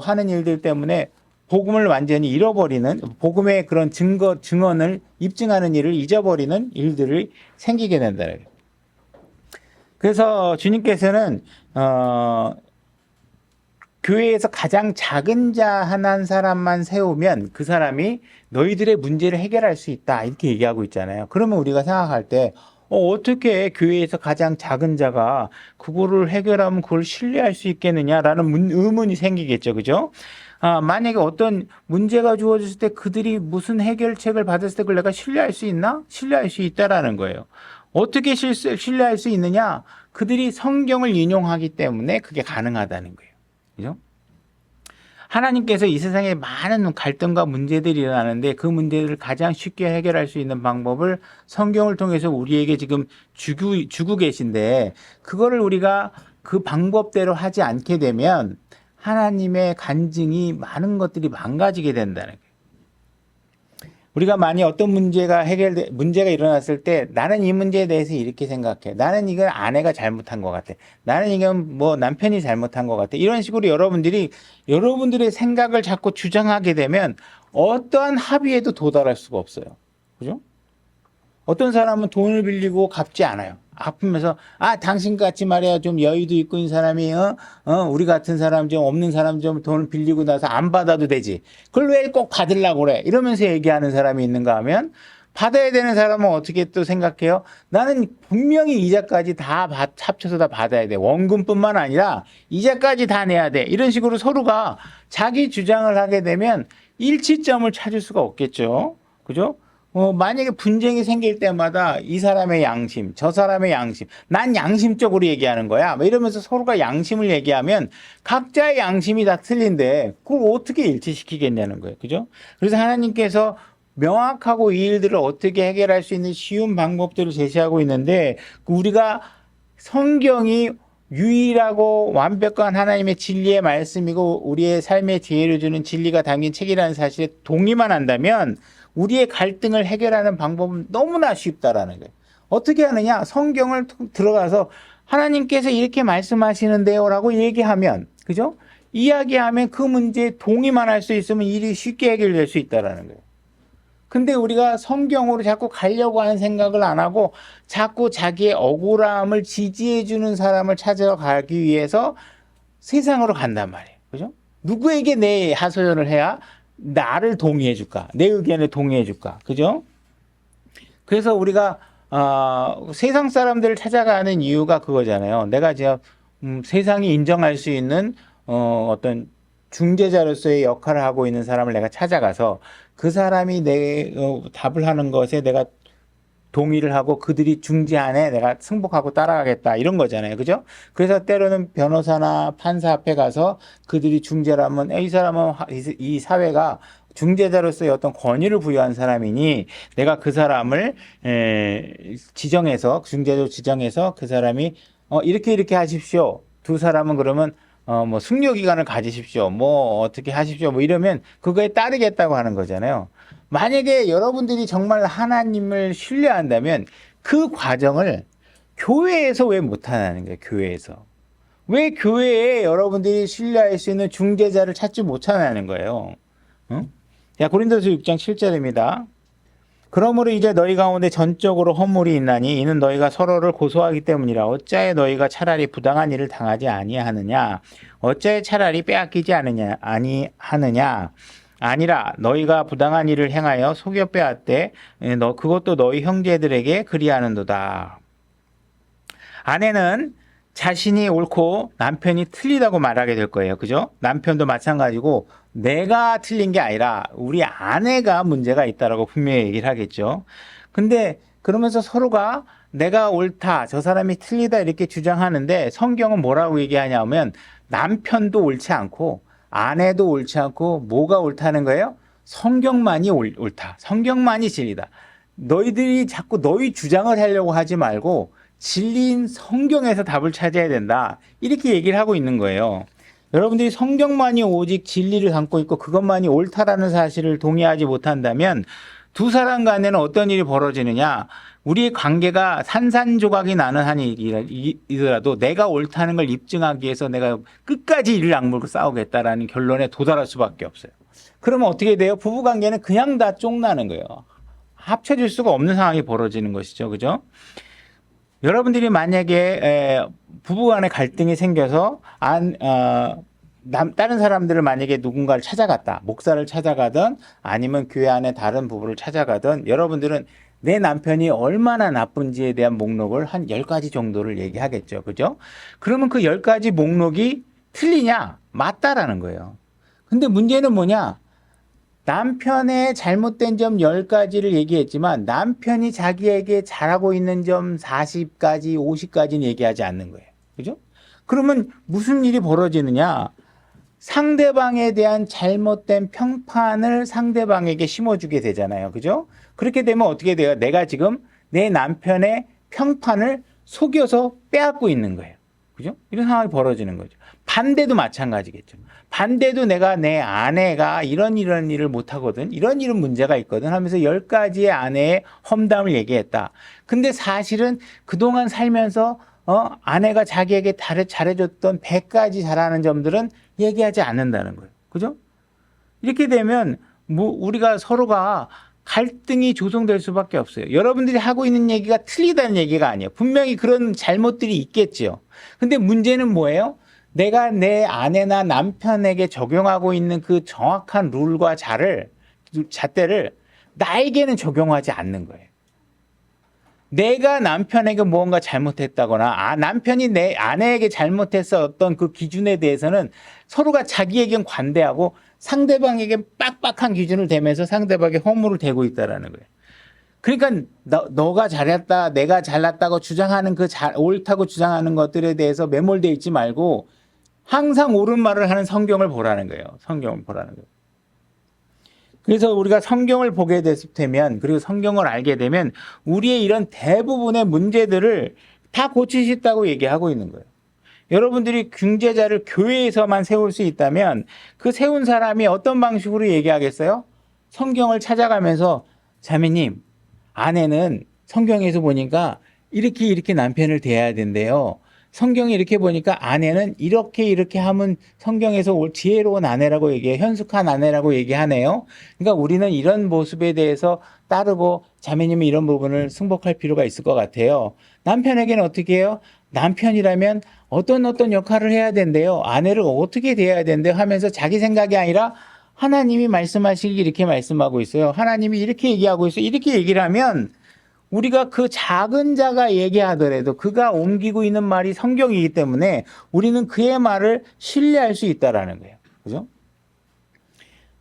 하는 일들 때문에 복음을 완전히 잃어버리는, 복음의 그런 증언을 입증하는 일을 잊어버리는 일들이 생기게 된다는 거예요. 그래서 주님께서는 교회에서 가장 작은 자 한 사람만 세우면 그 사람이 너희들의 문제를 해결할 수 있다 이렇게 얘기하고 있잖아요. 그러면 우리가 생각할 때 어떻게 교회에서 가장 작은 자가 그거를 해결하면 그걸 신뢰할 수 있겠느냐라는 의문이 생기겠죠. 그죠? 만약에 어떤 문제가 주어졌을 때 그들이 무슨 해결책을 받았을 때 그걸 내가 신뢰할 수 있나? 신뢰할 수 있다라는 거예요. 어떻게 신뢰할 수 있느냐? 그들이 성경을 인용하기 때문에 그게 가능하다는 거예요. 그죠? 하나님께서 이 세상에 많은 갈등과 문제들이 일어나는데 그 문제들을 가장 쉽게 해결할 수 있는 방법을 성경을 통해서 우리에게 지금 주고 계신데 그거를 우리가 그 방법대로 하지 않게 되면 하나님의 간증이 많은 것들이 망가지게 된다는 거예요. 우리가 만약 어떤 문제가 일어났을 때 나는 이 문제에 대해서 이렇게 생각해. 나는 이건 아내가 잘못한 것 같아. 나는 이건 뭐 남편이 잘못한 것 같아. 이런 식으로 여러분들의 생각을 자꾸 주장하게 되면 어떠한 합의에도 도달할 수가 없어요. 그죠? 어떤 사람은 돈을 빌리고 갚지 않아요. 아프면서 당신같이 말이야 좀 여유도 있고 있는 사람이 우리 같은 사람 좀 없는 사람 좀 돈을 빌리고 나서 안 받아도 되지. 그걸 왜 꼭 받으려고 그래? 이러면서 얘기하는 사람이 있는가 하면 받아야 되는 사람은 어떻게 또 생각해요? 나는 분명히 이자까지 다 합쳐서 다 받아야 돼. 원금뿐만 아니라 이자까지 다 내야 돼. 이런 식으로 서로가 자기 주장을 하게 되면 일치점을 찾을 수가 없겠죠. 그죠? 만약에 분쟁이 생길 때마다 이 사람의 양심, 저 사람의 양심, 난 양심적으로 얘기하는 거야. 뭐 이러면서 서로가 양심을 얘기하면 각자의 양심이 다 틀린데 그걸 어떻게 일치시키겠냐는 거예요. 그죠? 그래서 하나님께서 명확하고 이 일들을 어떻게 해결할 수 있는 쉬운 방법들을 제시하고 있는데 우리가 성경이 유일하고 완벽한 하나님의 진리의 말씀이고 우리의 삶의 지혜를 주는 진리가 담긴 책이라는 사실에 동의만 한다면 우리의 갈등을 해결하는 방법은 너무나 쉽다라는 거예요. 어떻게 하느냐? 성경을 들어가서 하나님께서 이렇게 말씀하시는데요 라고 얘기하면, 그죠? 이야기하면 그 문제에 동의만 할 수 있으면 일이 쉽게 해결될 수 있다라는 거예요. 근데 우리가 성경으로 자꾸 가려고 하는 생각을 안 하고 자꾸 자기의 억울함을 지지해주는 사람을 찾아가기 위해서 세상으로 간단 말이에요. 그죠? 누구에게 내 하소연을 해야 나를 동의해 줄까? 내 의견을 동의해 줄까? 그죠? 그래서 우리가 세상 사람들을 찾아가는 이유가 그거잖아요. 내가 지금 세상이 인정할 수 있는 어떤 중재자로서의 역할을 하고 있는 사람을 내가 찾아가서 그 사람이 내 답을 하는 것에 내가 동의를 하고 그들이 중재안에 내가 승복하고 따라가겠다 이런 거잖아요. 그죠? 그래서 때로는 변호사나 판사 앞에 가서 그들이 중재라면 이 사람은 이 사회가 중재자로서의 어떤 권위를 부여한 사람이니 내가 그 사람을 중재자로 지정해서 그 사람이 이렇게 하십시오. 두 사람은 그러면 뭐 숙려 기간을 가지십시오. 뭐 어떻게 하십시오. 뭐 이러면 그거에 따르겠다고 하는 거잖아요. 만약에 여러분들이 정말 하나님을 신뢰한다면 그 과정을 교회에서 왜 못하는 거예요? 교회에서. 왜 교회에 여러분들이 신뢰할 수 있는 중재자를 찾지 못하는 거예요? 응? 자, 고린도서 6장 7절입니다. 그러므로 이제 너희 가운데 전적으로 허물이 있나니 이는 너희가 서로를 고소하기 때문이라. 어찌하여 너희가 차라리 부당한 일을 당하지 아니하느냐? 어찌하여 차라리 빼앗기지 아니하느냐? 아니라 너희가 부당한 일을 행하여 속여 빼앗되 너 그것도 너희 형제들에게 그리하는도다. 아내는 자신이 옳고 남편이 틀리다고 말하게 될 거예요. 그죠? 남편도 마찬가지고 내가 틀린 게 아니라 우리 아내가 문제가 있다라고 분명히 얘기를 하겠죠. 근데 그러면서 서로가 내가 옳다, 저 사람이 틀리다 이렇게 주장하는데 성경은 뭐라고 얘기하냐면 남편도 옳지 않고 아내도 옳지 않고 뭐가 옳다는 거예요? 성경만이 옳다. 성경만이 진리다. 너희들이 자꾸 너희 주장을 하려고 하지 말고 진리인 성경에서 답을 찾아야 된다. 이렇게 얘기를 하고 있는 거예요. 여러분들이 성경만이 오직 진리를 담고 있고 그것만이 옳다라는 사실을 동의하지 못한다면 두 사람 간에는 어떤 일이 벌어지느냐? 우리의 관계가 산산조각이 나는 한이더라도 내가 옳다는 걸 입증하기 위해서 내가 끝까지 이를 악물고 싸우겠다라는 결론에 도달할 수밖에 없어요. 그러면 어떻게 돼요? 부부관계는 그냥 다 쫑나는 거예요. 합쳐질 수가 없는 상황이 벌어지는 것이죠. 그죠? 여러분들이 만약에 부부간에 갈등이 생겨서 다른 사람들을 만약에 누군가를 찾아갔다. 목사를 찾아가든 아니면 교회 안에 다른 부부를 찾아가든 여러분들은 내 남편이 얼마나 나쁜지에 대한 목록을 한 10가지 정도를 얘기하겠죠. 그죠? 그러면 그 10가지 목록이 틀리냐? 맞다라는 거예요. 근데 문제는 뭐냐? 남편의 잘못된 점 10가지를 얘기했지만 남편이 자기에게 잘하고 있는 점 40가지, 50가지는 얘기하지 않는 거예요. 그죠? 그러면 무슨 일이 벌어지느냐? 상대방에 대한 잘못된 평판을 상대방에게 심어주게 되잖아요. 그죠? 그렇게 되면 어떻게 돼요? 내가 지금 내 남편의 평판을 속여서 빼앗고 있는 거예요. 그죠? 이런 상황이 벌어지는 거죠. 반대도 마찬가지겠죠. 반대도 내가 내 아내가 이런 일을 못하거든. 이런 문제가 있거든 하면서 10가지의 아내의 험담을 얘기했다. 근데 사실은 그동안 살면서 아내가 자기에게 잘해줬던 100가지 잘하는 점들은 얘기하지 않는다는 거예요. 그죠? 이렇게 되면 우리가 서로가 갈등이 조성될 수밖에 없어요. 여러분들이 하고 있는 얘기가 틀리다는 얘기가 아니에요. 분명히 그런 잘못들이 있겠지요. 근데 문제는 뭐예요? 내가 내 아내나 남편에게 적용하고 있는 그 정확한 룰과 잣대를 나에게는 적용하지 않는 거예요. 내가 남편에게 무언가 잘못했다거나 남편이 내 아내에게 잘못했어 어떤 그 기준에 대해서는 서로가 자기에겐 관대하고 상대방에게 빡빡한 기준을 대면서 상대방에게 허물을 대고 있다라는 거예요. 그러니까 너가 잘했다, 내가 잘났다고 주장하는 옳다고 주장하는 것들에 대해서 매몰돼 있지 말고 항상 옳은 말을 하는 성경을 보라는 거예요. 성경을 보라는 거예요. 그래서 우리가 성경을 보게 되면 그리고 성경을 알게 되면 우리의 이런 대부분의 문제들을 다 고칠 수 있다고 얘기하고 있는 거예요. 여러분들이 중재자를 교회에서만 세울 수 있다면 그 세운 사람이 어떤 방식으로 얘기하겠어요? 성경을 찾아가면서 자매님, 아내는 성경에서 보니까 이렇게 남편을 대해야 된대요. 성경이 이렇게 보니까 아내는 이렇게 하면 성경에서 지혜로운 아내라고 얘기해, 현숙한 아내라고 얘기하네요. 그러니까 우리는 이런 모습에 대해서 따르고 자매님이 이런 부분을 승복할 필요가 있을 것 같아요. 남편에게는 어떻게 해요? 남편이라면 어떤 역할을 해야 된대요. 아내를 어떻게 대해야 된대요 하면서 자기 생각이 아니라 하나님이 말씀하시기 이렇게 말씀하고 있어요. 하나님이 이렇게 얘기하고 있어요. 이렇게 얘기를 하면 우리가 그 작은 자가 얘기하더라도 그가 옮기고 있는 말이 성경이기 때문에 우리는 그의 말을 신뢰할 수 있다라는 거예요. 그죠?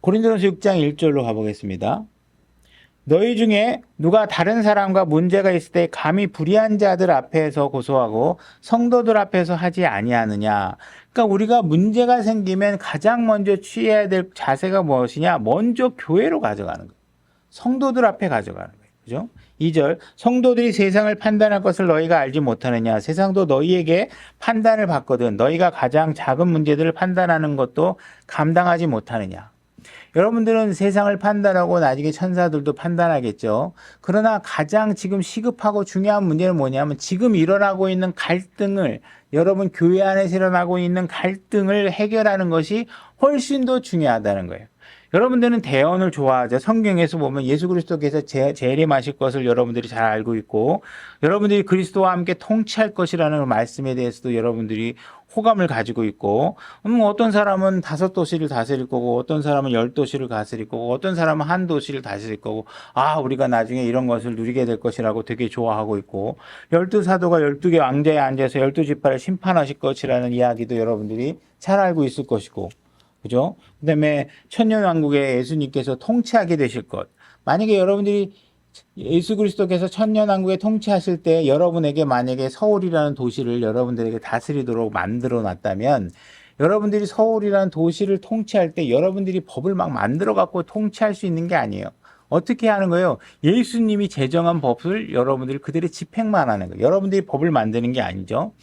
고린도전서 6장 1절로 가보겠습니다. 너희 중에 누가 다른 사람과 문제가 있을 때 감히 불의한 자들 앞에서 고소하고 성도들 앞에서 하지 아니하느냐. 그러니까 우리가 문제가 생기면 가장 먼저 취해야 될 자세가 무엇이냐? 먼저 교회로 가져가는 거예요. 성도들 앞에 가져가는 거예요. 그죠? 2절 성도들이 세상을 판단할 것을 너희가 알지 못하느냐. 세상도 너희에게 판단을 받거든 너희가 가장 작은 문제들을 판단하는 것도 감당하지 못하느냐. 여러분들은 세상을 판단하고 나중에 천사들도 판단하겠죠. 그러나 가장 지금 시급하고 중요한 문제는 뭐냐면 지금 일어나고 있는 갈등을 여러분 교회 안에서 일어나고 있는 갈등을 해결하는 것이 훨씬 더 중요하다는 거예요. 여러분들은 대언을 좋아하죠. 성경에서 보면 예수 그리스도께서 재림하실 것을 여러분들이 잘 알고 있고 여러분들이 그리스도와 함께 통치할 것이라는 말씀에 대해서도 여러분들이 호감을 가지고 있고, 어떤 사람은 5도시를 다스릴 거고, 어떤 사람은 10도시를 다스릴 거고, 어떤 사람은 한 도시를 다스릴 거고, 아, 우리가 나중에 이런 것을 누리게 될 것이라고 되게 좋아하고 있고, 12사도가 12개 왕자에 앉아서 12지파를 심판하실 것이라는 이야기도 여러분들이 잘 알고 있을 것이고, 그죠? 그 다음에 천년왕국에 예수님께서 통치하게 되실 것. 만약에 여러분들이 예수 그리스도께서 천년왕국에 통치하실 때 여러분에게 만약에 서울이라는 도시를 여러분들에게 다스리도록 만들어 놨다면 여러분들이 서울이라는 도시를 통치할 때 여러분들이 법을 막 만들어 갖고 통치할 수 있는 게 아니에요. 어떻게 하는 거예요? 예수님이 제정한 법을 여러분들이 그대로 집행만 하는 거예요. 여러분들이 법을 만드는 게 아니죠.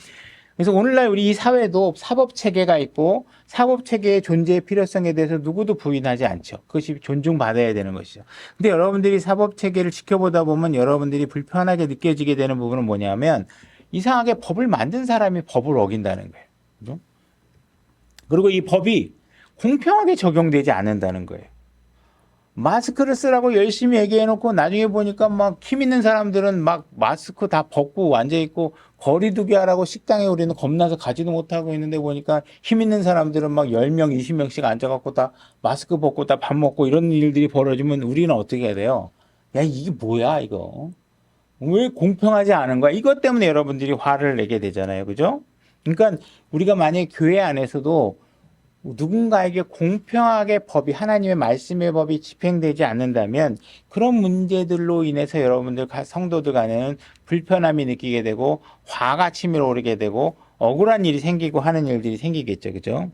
그래서 오늘날 우리 이 사회도 사법 체계가 있고 사법 체계의 존재의 필요성에 대해서 누구도 부인하지 않죠. 그것이 존중받아야 되는 것이죠. 근데 여러분들이 사법 체계를 지켜보다 보면 여러분들이 불편하게 느껴지게 되는 부분은 뭐냐면 이상하게 법을 만든 사람이 법을 어긴다는 거예요. 그죠? 그리고 이 법이 공평하게 적용되지 않는다는 거예요. 마스크를 쓰라고 열심히 얘기해놓고 나중에 보니까 막 힘 있는 사람들은 막 마스크 다 벗고 앉아있고 거리두기 하라고 식당에 우리는 겁나서 가지도 못하고 있는데 보니까 힘 있는 사람들은 막 10명, 20명씩 앉아갖고 다 마스크 벗고 다 밥 먹고 이런 일들이 벌어지면 우리는 어떻게 해야 돼요? 야, 이게 뭐야, 이거? 왜 공평하지 않은 거야? 이것 때문에 여러분들이 화를 내게 되잖아요. 그죠? 그러니까 우리가 만약에 교회 안에서도 누군가에게 공평하게 법이 하나님의 말씀의 법이 집행되지 않는다면 그런 문제들로 인해서 여러분들 성도들 간에는 불편함이 느끼게 되고 화가 치밀어 오르게 되고 억울한 일이 생기고 하는 일들이 생기겠죠. 그죠?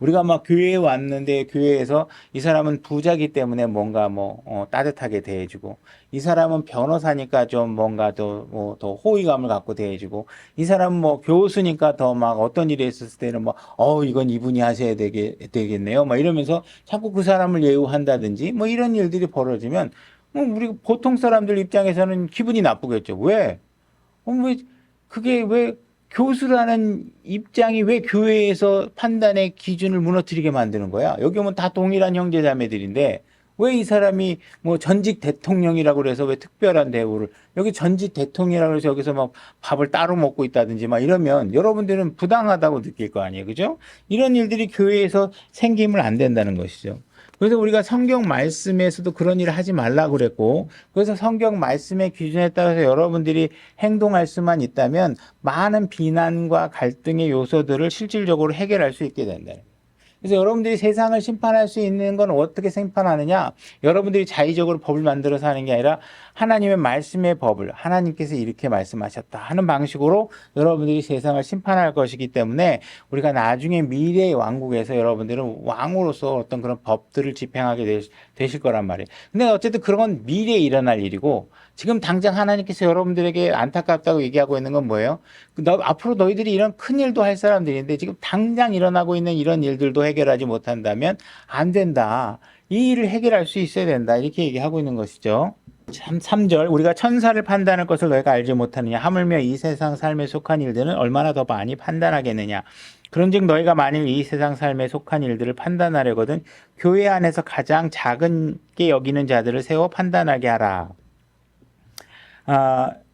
우리가 막 교회에 왔는데 교회에서 이 사람은 부자기 때문에 뭔가 따뜻하게 대해주고 이 사람은 변호사니까 좀 뭔가 더 호의감을 갖고 대해주고 이 사람은 뭐 교수니까 더 막 어떤 일이 있었을 때는 이건 이분이 하셔야 되겠네요. 막 이러면서 자꾸 그 사람을 예우한다든지 뭐 이런 일들이 벌어지면 우리 보통 사람들 입장에서는 기분이 나쁘겠죠. 왜? 왜 그게 왜 교수라는 입장이 왜 교회에서 판단의 기준을 무너뜨리게 만드는 거야? 여기 오면 다 동일한 형제자매들인데 왜 이 사람이 뭐 전직 대통령이라고 그래서 왜 특별한 대우를 여기 전직 대통령이라고 해서 여기서 막 밥을 따로 먹고 있다든지 막 이러면 여러분들은 부당하다고 느낄 거 아니에요. 그죠? 이런 일들이 교회에서 생기면 안 된다는 것이죠. 그래서 우리가 성경 말씀에서도 그런 일을 하지 말라고 그랬고, 그래서 성경 말씀의 기준에 따라서 여러분들이 행동할 수만 있다면 많은 비난과 갈등의 요소들을 실질적으로 해결할 수 있게 된다. 그래서 여러분들이 세상을 심판할 수 있는 건 어떻게 심판하느냐? 여러분들이 자의적으로 법을 만들어서 하는 게 아니라 하나님의 말씀의 법을 하나님께서 이렇게 말씀하셨다 하는 방식으로 여러분들이 세상을 심판할 것이기 때문에 우리가 나중에 미래의 왕국에서 여러분들은 왕으로서 어떤 그런 법들을 집행하게 되실 거란 말이에요. 근데 어쨌든 그런 건 미래에 일어날 일이고 지금 당장 하나님께서 여러분들에게 안타깝다고 얘기하고 있는 건 뭐예요? 앞으로 너희들이 이런 큰 일도 할 사람들인데 지금 당장 일어나고 있는 이런 일들도 해결하지 못한다면 안 된다. 이 일을 해결할 수 있어야 된다. 이렇게 얘기하고 있는 것이죠. 3절 우리가 천사를 판단할 것을 너희가 알지 못하느냐 하물며 이 세상 삶에 속한 일들은 얼마나 더 많이 판단하겠느냐. 그런즉 너희가 만일 이 세상 삶에 속한 일들을 판단하려거든 교회 안에서 가장 작은게 여기는 자들을 세워 판단하게 하라.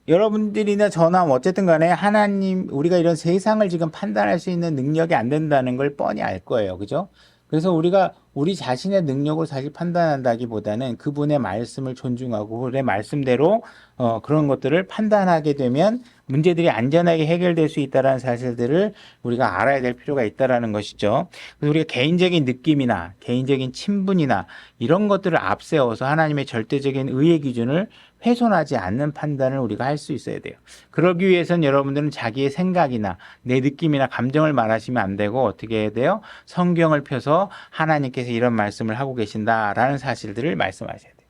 여러분들이나 저나 어쨌든 간에 하나님, 우리가 이런 세상을 지금 판단할 수 있는 능력이 안 된다는 걸 뻔히 알 거예요. 그죠? 그래서 우리가 우리 자신의 능력을 사실 판단한다기보다는 그분의 말씀을 존중하고 그의 말씀대로 그런 것들을 판단하게 되면 문제들이 안전하게 해결될 수 있다는 사실들을 우리가 알아야 될 필요가 있다는 것이죠. 그래서 우리가 개인적인 느낌이나 개인적인 친분이나 이런 것들을 앞세워서 하나님의 절대적인 의의 기준을 훼손하지 않는 판단을 우리가 할 수 있어야 돼요. 그러기 위해서는 여러분들은 자기의 생각이나 내 느낌이나 감정을 말하시면 안 되고 어떻게 해야 돼요? 성경을 펴서 하나님께서 이런 말씀을 하고 계신다라는 사실들을 말씀하셔야 돼요.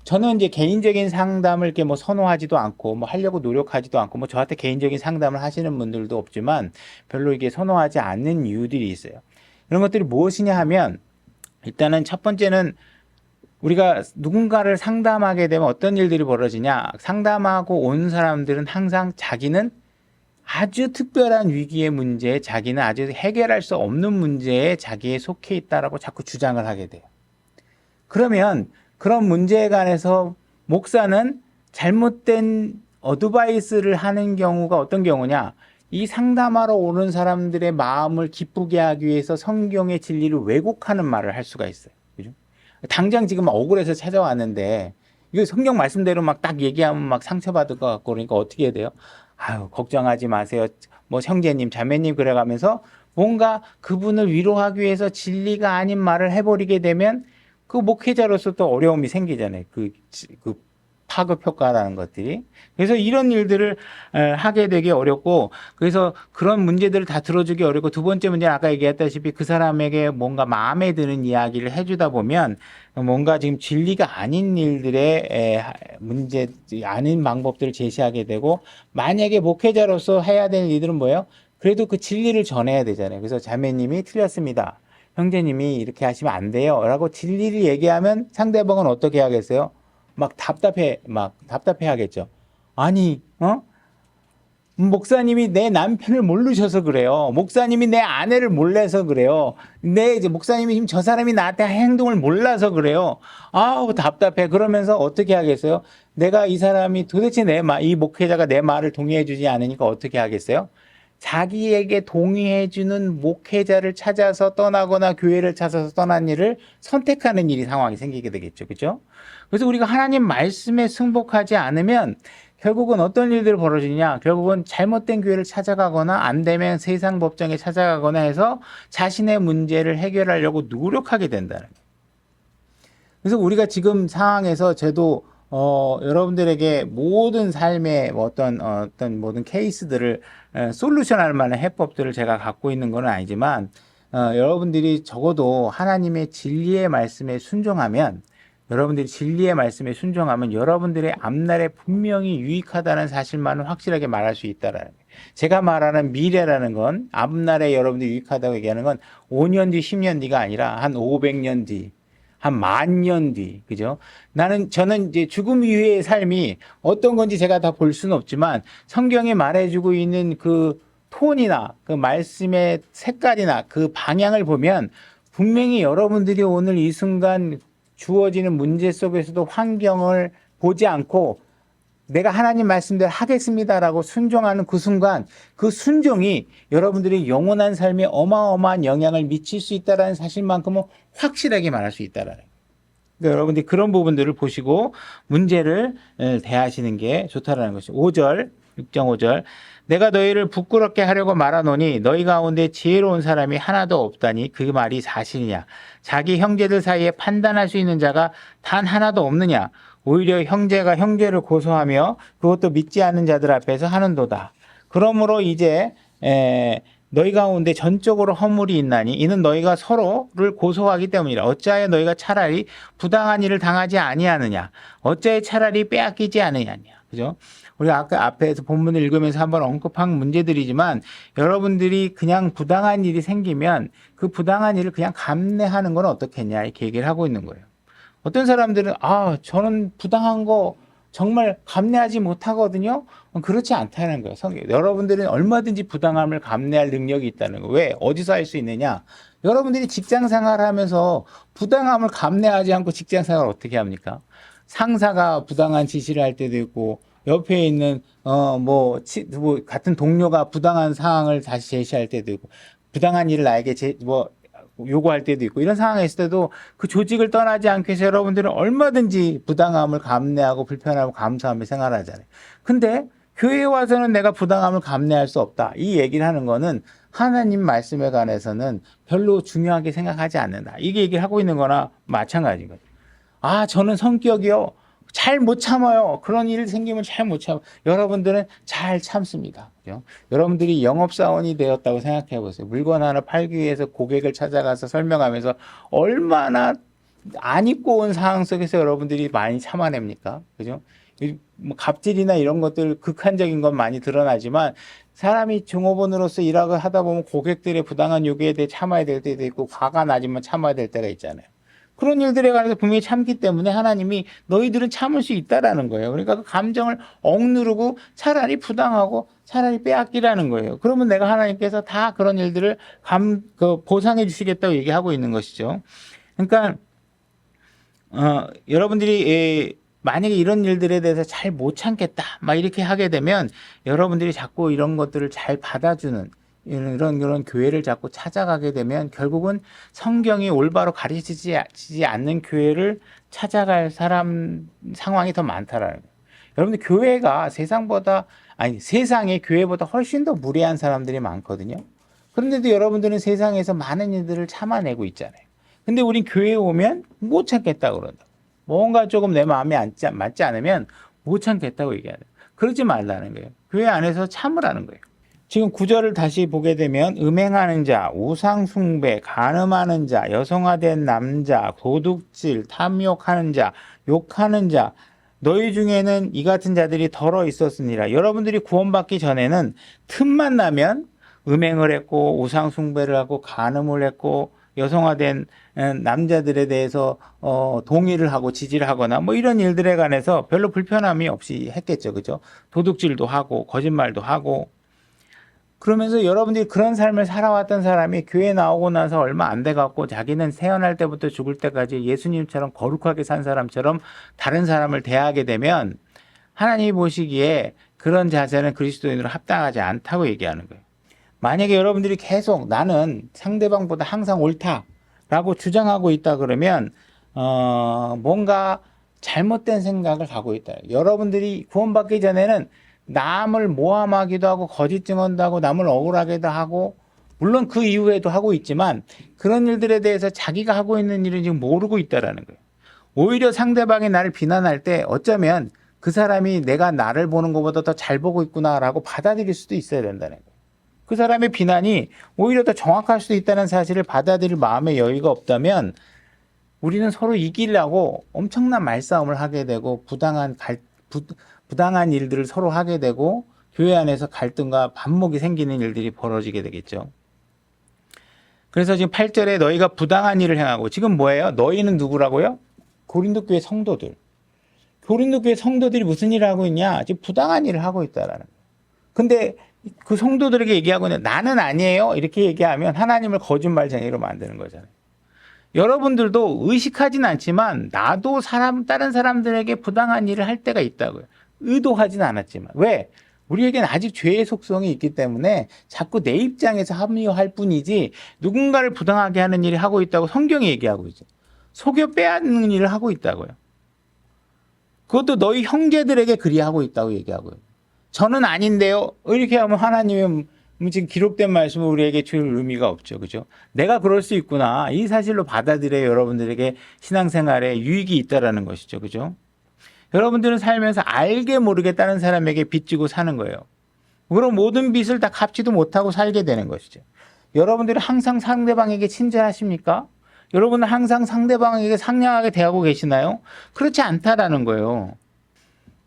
저는 이제 개인적인 상담을 이렇게 선호하지도 않고 하려고 노력하지도 않고 저한테 개인적인 상담을 하시는 분들도 없지만 별로 이게 선호하지 않는 이유들이 있어요. 이런 것들이 무엇이냐 하면 일단은 첫 번째는 우리가 누군가를 상담하게 되면 어떤 일들이 벌어지냐? 상담하고 온 사람들은 항상 자기는 아주 특별한 위기의 문제에 자기는 아주 해결할 수 없는 문제에 자기에 속해 있다라고 자꾸 주장을 하게 돼요. 그러면 그런 문제에 관해서 목사는 잘못된 어드바이스를 하는 경우가 어떤 경우냐? 이 상담하러 오는 사람들의 마음을 기쁘게 하기 위해서 성경의 진리를 왜곡하는 말을 할 수가 있어요. 그죠? 당장 지금 억울해서 찾아왔는데 이거 성경 말씀대로 막 딱 얘기하면 막 상처받을 것 같고 그러니까 어떻게 해야 돼요? 아유, 걱정하지 마세요. 뭐 형제님, 자매님 그래가면서 뭔가 그분을 위로하기 위해서 진리가 아닌 말을 해버리게 되면 그 목회자로서 또 어려움이 생기잖아요. 그 파급 효과라는 것들이. 그래서 이런 일들을 하게 되기 어렵고, 그래서 그런 문제들을 다 들어주기 어렵고, 두 번째 문제는 아까 얘기했다시피 그 사람에게 뭔가 마음에 드는 이야기를 해주다 보면 뭔가 지금 진리가 아닌 일들의 문제, 아닌 방법들을 제시하게 되고, 만약에 목회자로서 해야 되는 일들은 뭐예요? 그래도 그 진리를 전해야 되잖아요. 그래서 자매님이 틀렸습니다. 형제님이 이렇게 하시면 안 돼요. 라고 진리를 얘기하면 상대방은 어떻게 하겠어요? 막 답답해 하겠죠. 아니, 목사님이 내 남편을 모르셔서 그래요. 목사님이 내 아내를 몰라서 그래요. 이제 목사님이 지금 저 사람이 나한테 할 행동을 몰라서 그래요. 아우, 답답해. 그러면서 어떻게 하겠어요? 내가 이 사람이 도대체 이 목회자가 내 말을 동의해주지 않으니까 어떻게 하겠어요? 자기에게 동의해주는 목회자를 찾아서 떠나거나 교회를 찾아서 떠난 일을 선택하는 상황이 생기게 되겠죠. 그죠? 그래서 우리가 하나님 말씀에 승복하지 않으면 결국은 어떤 일들이 벌어지냐? 결국은 잘못된 교회를 찾아가거나 안 되면 세상 법정에 찾아가거나 해서 자신의 문제를 해결하려고 노력하게 된다는 거예요. 그래서 우리가 지금 상황에서 저도 여러분들에게 모든 삶의 어떤 모든 케이스들을 솔루션할 만한 해법들을 제가 갖고 있는 건 아니지만 여러분들이 적어도 하나님의 진리의 말씀에 순종하면 여러분들의 앞날에 분명히 유익하다는 사실만은 확실하게 말할 수 있다라는 거예요. 제가 말하는 미래라는 건 앞날에 여러분들이 유익하다고 얘기하는 건 5년 뒤, 10년 뒤가 아니라 한 500년 뒤, 한 10,000년 뒤, 그죠? 저는 이제 죽음 이후의 삶이 어떤 건지 제가 다 볼 수는 없지만 성경이 말해주고 있는 그 톤이나 그 말씀의 색깔이나 그 방향을 보면 분명히 여러분들이 오늘 이 순간 주어지는 문제 속에서도 환경을 보지 않고 내가 하나님 말씀대로 하겠습니다라고 순종하는 그 순간 그 순종이 여러분들의 영원한 삶에 어마어마한 영향을 미칠 수 있다는 사실만큼은 확실하게 말할 수 있다라는 거예요. 그러니까 여러분들이 그런 부분들을 보시고 문제를 대하시는 게 좋다라는 것이죠. 5절, 6.5절. 내가 너희를 부끄럽게 하려고 말하노니 너희 가운데 지혜로운 사람이 하나도 없다니 그 말이 사실이냐? 자기 형제들 사이에 판단할 수 있는 자가 단 하나도 없느냐? 오히려 형제가 형제를 고소하며 그것도 믿지 않는 자들 앞에서 하는도다. 그러므로 이제 너희 가운데 전적으로 허물이 있나니 이는 너희가 서로를 고소하기 때문이라. 어찌하여 너희가 차라리 부당한 일을 당하지 아니하느냐? 어찌하여 차라리 빼앗기지 않으냐? 그죠? 우리가 아까 앞에서 본문을 읽으면서 한번 언급한 문제들이지만 여러분들이 그냥 부당한 일이 생기면 그 부당한 일을 그냥 감내하는 건 어떻겠냐 이렇게 얘기를 하고 있는 거예요. 어떤 사람들은 저는 부당한 거 정말 감내하지 못하거든요. 그렇지 않다는 거예요. 여러분들은 얼마든지 부당함을 감내할 능력이 있다는 거예요. 왜? 어디서 할 수 있느냐? 여러분들이 직장 생활하면서 부당함을 감내하지 않고 직장 생활을 어떻게 합니까? 상사가 부당한 지시를 할 때도 있고 옆에 있는 같은 동료가 부당한 사항을 다시 제시할 때도 있고 부당한 일을 나에게 요구할 때도 있고 이런 상황에 있을 때도 그 조직을 떠나지 않기 위해서 여러분들은 얼마든지 부당함을 감내하고 불편하고 감수하며 생활하잖아요. 근데 교회에 와서는 내가 부당함을 감내할 수 없다. 이 얘기를 하는 거는 하나님 말씀에 관해서는 별로 중요하게 생각하지 않는다. 이게 얘기를 하고 있는 거나 마찬가지인 거죠. 저는 성격이요. 잘 못 참아요. 그런 일이 생기면 잘 못 참아요. 여러분들은 잘 참습니다. 그죠? 여러분들이 영업사원이 되었다고 생각해 보세요. 물건 하나 팔기 위해서 고객을 찾아가서 설명하면서 얼마나 안 입고 온 상황 속에서 여러분들이 많이 참아냅니까? 그죠? 뭐 갑질이나 이런 것들 극한적인 건 많이 드러나지만 사람이 종업원으로서 일하고 하다 보면 고객들의 부당한 요구에 대해 참아야 될 때도 있고 화가 나지만 참아야 될 때가 있잖아요. 그런 일들에 관해서 분명히 참기 때문에 하나님이 너희들은 참을 수 있다라는 거예요. 그러니까 그 감정을 억누르고 차라리 부당하고 차라리 빼앗기라는 거예요. 그러면 내가 하나님께서 다 그런 일들을 보상해 주시겠다고 얘기하고 있는 것이죠. 그러니까 여러분들이 만약에 이런 일들에 대해서 잘 못 참겠다, 막 이렇게 하게 되면 여러분들이 자꾸 이런 것들을 잘 받아주는 이런 교회를 자꾸 찾아가게 되면 결국은 성경이 올바로 가르치지 않는 교회를 찾아갈 상황이 더 많다라는 거예요. 여러분들 교회가 세상에 교회보다 훨씬 더 무례한 사람들이 많거든요. 그런데도 여러분들은 세상에서 많은 일들을 참아내고 있잖아요. 근데 우린 교회에 오면 못 참겠다 그런다. 뭔가 조금 내 마음에 맞지 않으면 못 참겠다고 얘기하는 거예요. 그러지 말라는 거예요. 교회 안에서 참으라는 거예요. 지금 구절을 다시 보게 되면 음행하는 자, 우상숭배, 간음하는 자, 여성화된 남자, 도둑질, 탐욕하는 자, 욕하는 자, 너희 중에는 이 같은 자들이 덜어 있었으니라. 여러분들이 구원받기 전에는 틈만 나면 음행을 했고 우상숭배를 하고 간음을 했고 여성화된 남자들에 대해서 동의를 하고 지지를 하거나 뭐 이런 일들에 관해서 별로 불편함이 없이 했겠죠. 그죠? 도둑질도 하고 거짓말도 하고 그러면서 여러분들이 그런 삶을 살아왔던 사람이 교회 나오고 나서 얼마 안 돼 갖고 자기는 태어날 때부터 죽을 때까지 예수님처럼 거룩하게 산 사람처럼 다른 사람을 대하게 되면 하나님이 보시기에 그런 자세는 그리스도인으로 합당하지 않다고 얘기하는 거예요. 만약에 여러분들이 계속 나는 상대방보다 항상 옳다라고 주장하고 있다 그러면 뭔가 잘못된 생각을 갖고 있다. 여러분들이 구원받기 전에는 남을 모함하기도 하고 거짓 증언도 하고 남을 억울하게도 하고 물론 그 이후에도 하고 있지만 그런 일들에 대해서 자기가 하고 있는 일은 지금 모르고 있다라는 거예요. 오히려 상대방이 나를 비난할 때 어쩌면 그 사람이 내가 나를 보는 것보다 더 잘 보고 있구나라고 받아들일 수도 있어야 된다는 거예요. 그 사람의 비난이 오히려 더 정확할 수도 있다는 사실을 받아들일 마음의 여유가 없다면 우리는 서로 이기려고 엄청난 말싸움을 하게 되고 부당한 일들을 서로 하게 되고 교회 안에서 갈등과 반목이 생기는 일들이 벌어지게 되겠죠. 그래서 지금 8절에 너희가 부당한 일을 행하고 지금 뭐예요? 너희는 누구라고요? 고린도 교회 성도들. 고린도 교회 성도들이 무슨 일을 하고 있냐? 지금 부당한 일을 하고 있다라는 거예요. 근데 그 성도들에게 얘기하고 있는 나는 아니에요. 이렇게 얘기하면 하나님을 거짓말쟁이로 만드는 거잖아요. 여러분들도 의식하진 않지만 나도 다른 사람들에게 부당한 일을 할 때가 있다고요. 의도하진 않았지만. 왜? 우리에겐 아직 죄의 속성이 있기 때문에 자꾸 내 입장에서 합리화할 뿐이지 누군가를 부당하게 하는 일을 하고 있다고 성경이 얘기하고 있죠. 속여 빼앗는 일을 하고 있다고요. 그것도 너희 형제들에게 그리하고 있다고 얘기하고요. 저는 아닌데요. 이렇게 하면 하나님의 지금 기록된 말씀은 우리에게 줄 의미가 없죠. 그죠? 내가 그럴 수 있구나. 이 사실로 받아들여야 여러분들에게 신앙생활에 유익이 있다라는 것이죠. 그죠? 여러분들은 살면서 알게 모르게 다른 사람에게 빚지고 사는 거예요. 그럼 모든 빚을 다 갚지도 못하고 살게 되는 것이죠. 여러분들은 항상 상대방에게 친절하십니까? 여러분은 항상 상대방에게 상냥하게 대하고 계시나요? 그렇지 않다라는 거예요.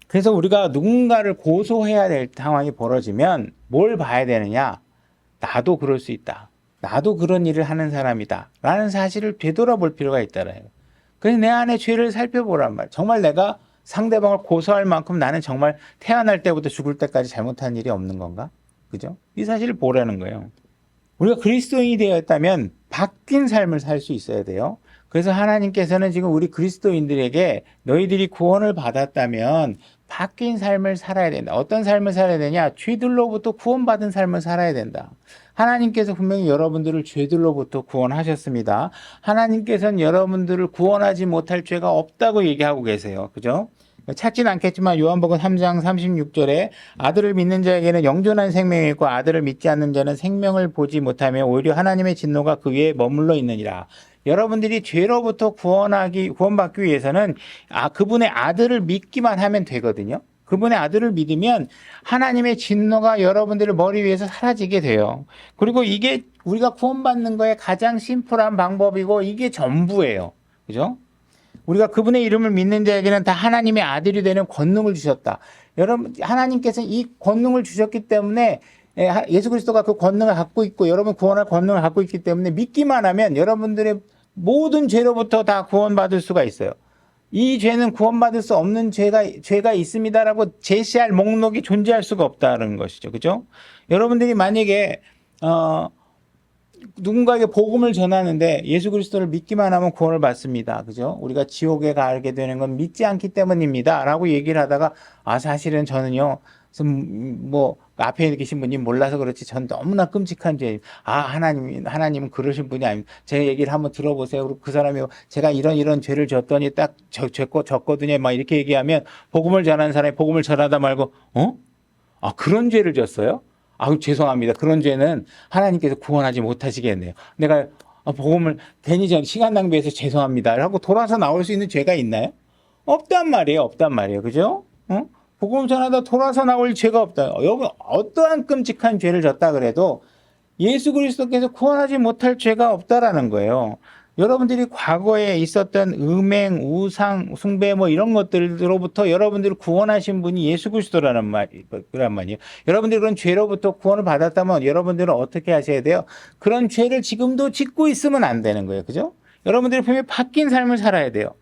그래서 우리가 누군가를 고소해야 될 상황이 벌어지면 뭘 봐야 되느냐? 나도 그럴 수 있다. 나도 그런 일을 하는 사람이다. 라는 사실을 되돌아볼 필요가 있다라요. 그래서 내 안에 죄를 살펴보란 말. 정말 내가 상대방을 고소할 만큼 나는 정말 태어날 때부터 죽을 때까지 잘못한 일이 없는 건가? 그죠? 이 사실을 보라는 거예요. 우리가 그리스도인이 되었다면 바뀐 삶을 살 수 있어야 돼요. 그래서 하나님께서는 지금 우리 그리스도인들에게 너희들이 구원을 받았다면 바뀐 삶을 살아야 된다. 어떤 삶을 살아야 되냐? 죄들로부터 구원받은 삶을 살아야 된다. 하나님께서 분명히 여러분들을 죄들로부터 구원하셨습니다. 하나님께서는 여러분들을 구원하지 못할 죄가 없다고 얘기하고 계세요. 그죠? 찾진 않겠지만 요한복음 3장 36절에 아들을 믿는 자에게는 영존한 생명이 있고 아들을 믿지 않는 자는 생명을 보지 못하며 오히려 하나님의 진노가 그 위에 머물러 있느니라. 여러분들이 죄로부터 구원받기 위해서는 그분의 아들을 믿기만 하면 되거든요. 그분의 아들을 믿으면 하나님의 진노가 여러분들의 머리 위에서 사라지게 돼요. 그리고 이게 우리가 구원받는 거에 가장 심플한 방법이고 이게 전부예요. 그죠? 우리가 그분의 이름을 믿는 자에게는 다 하나님의 아들이 되는 권능을 주셨다. 여러분, 하나님께서는 이 권능을 주셨기 때문에 예수 그리스도가 그 권능을 갖고 있고 여러분 구원할 권능을 갖고 있기 때문에 믿기만 하면 여러분들의 모든 죄로부터 다 구원받을 수가 있어요. 이 죄는 구원받을 수 없는 죄가 있습니다라고 제시할 목록이 존재할 수가 없다는 것이죠. 그죠? 여러분들이 만약에 누군가에게 복음을 전하는데 예수 그리스도를 믿기만 하면 구원을 받습니다. 그죠? 우리가 지옥에 가게 되는 건 믿지 않기 때문입니다. 라고 얘기를 하다가, 사실은 저는요, 뭐, 앞에 계신 분이 몰라서 그렇지, 전 너무나 끔찍한 죄. 하나님은 그러신 분이 아닙니다. 제 얘기를 한번 들어보세요. 그리고 그 사람이 제가 이런 죄를 졌더니 딱 졌거든요. 막 이렇게 얘기하면 복음을 전하는 사람이 복음을 전하다 말고, 그런 죄를 졌어요? 죄송합니다. 그런 죄는 하나님께서 구원하지 못하시겠네요. 내가 복음을 괜히 시간 낭비해서 죄송합니다. 하고 돌아서 나올 수 있는 죄가 있나요? 없단 말이에요. 그죠? 복음 전하다 돌아서 나올 죄가 없다. 여러분, 어떠한 끔찍한 죄를 졌다 그래도 예수 그리스도께서 구원하지 못할 죄가 없다라는 거예요. 여러분들이 과거에 있었던 음행, 우상, 숭배 뭐 이런 것들로부터 여러분들을 구원하신 분이 예수 그리스도란 말이에요. 여러분들이 그런 죄로부터 구원을 받았다면 여러분들은 어떻게 하셔야 돼요? 그런 죄를 지금도 짓고 있으면 안 되는 거예요. 그죠? 여러분들이 분명히 바뀐 삶을 살아야 돼요.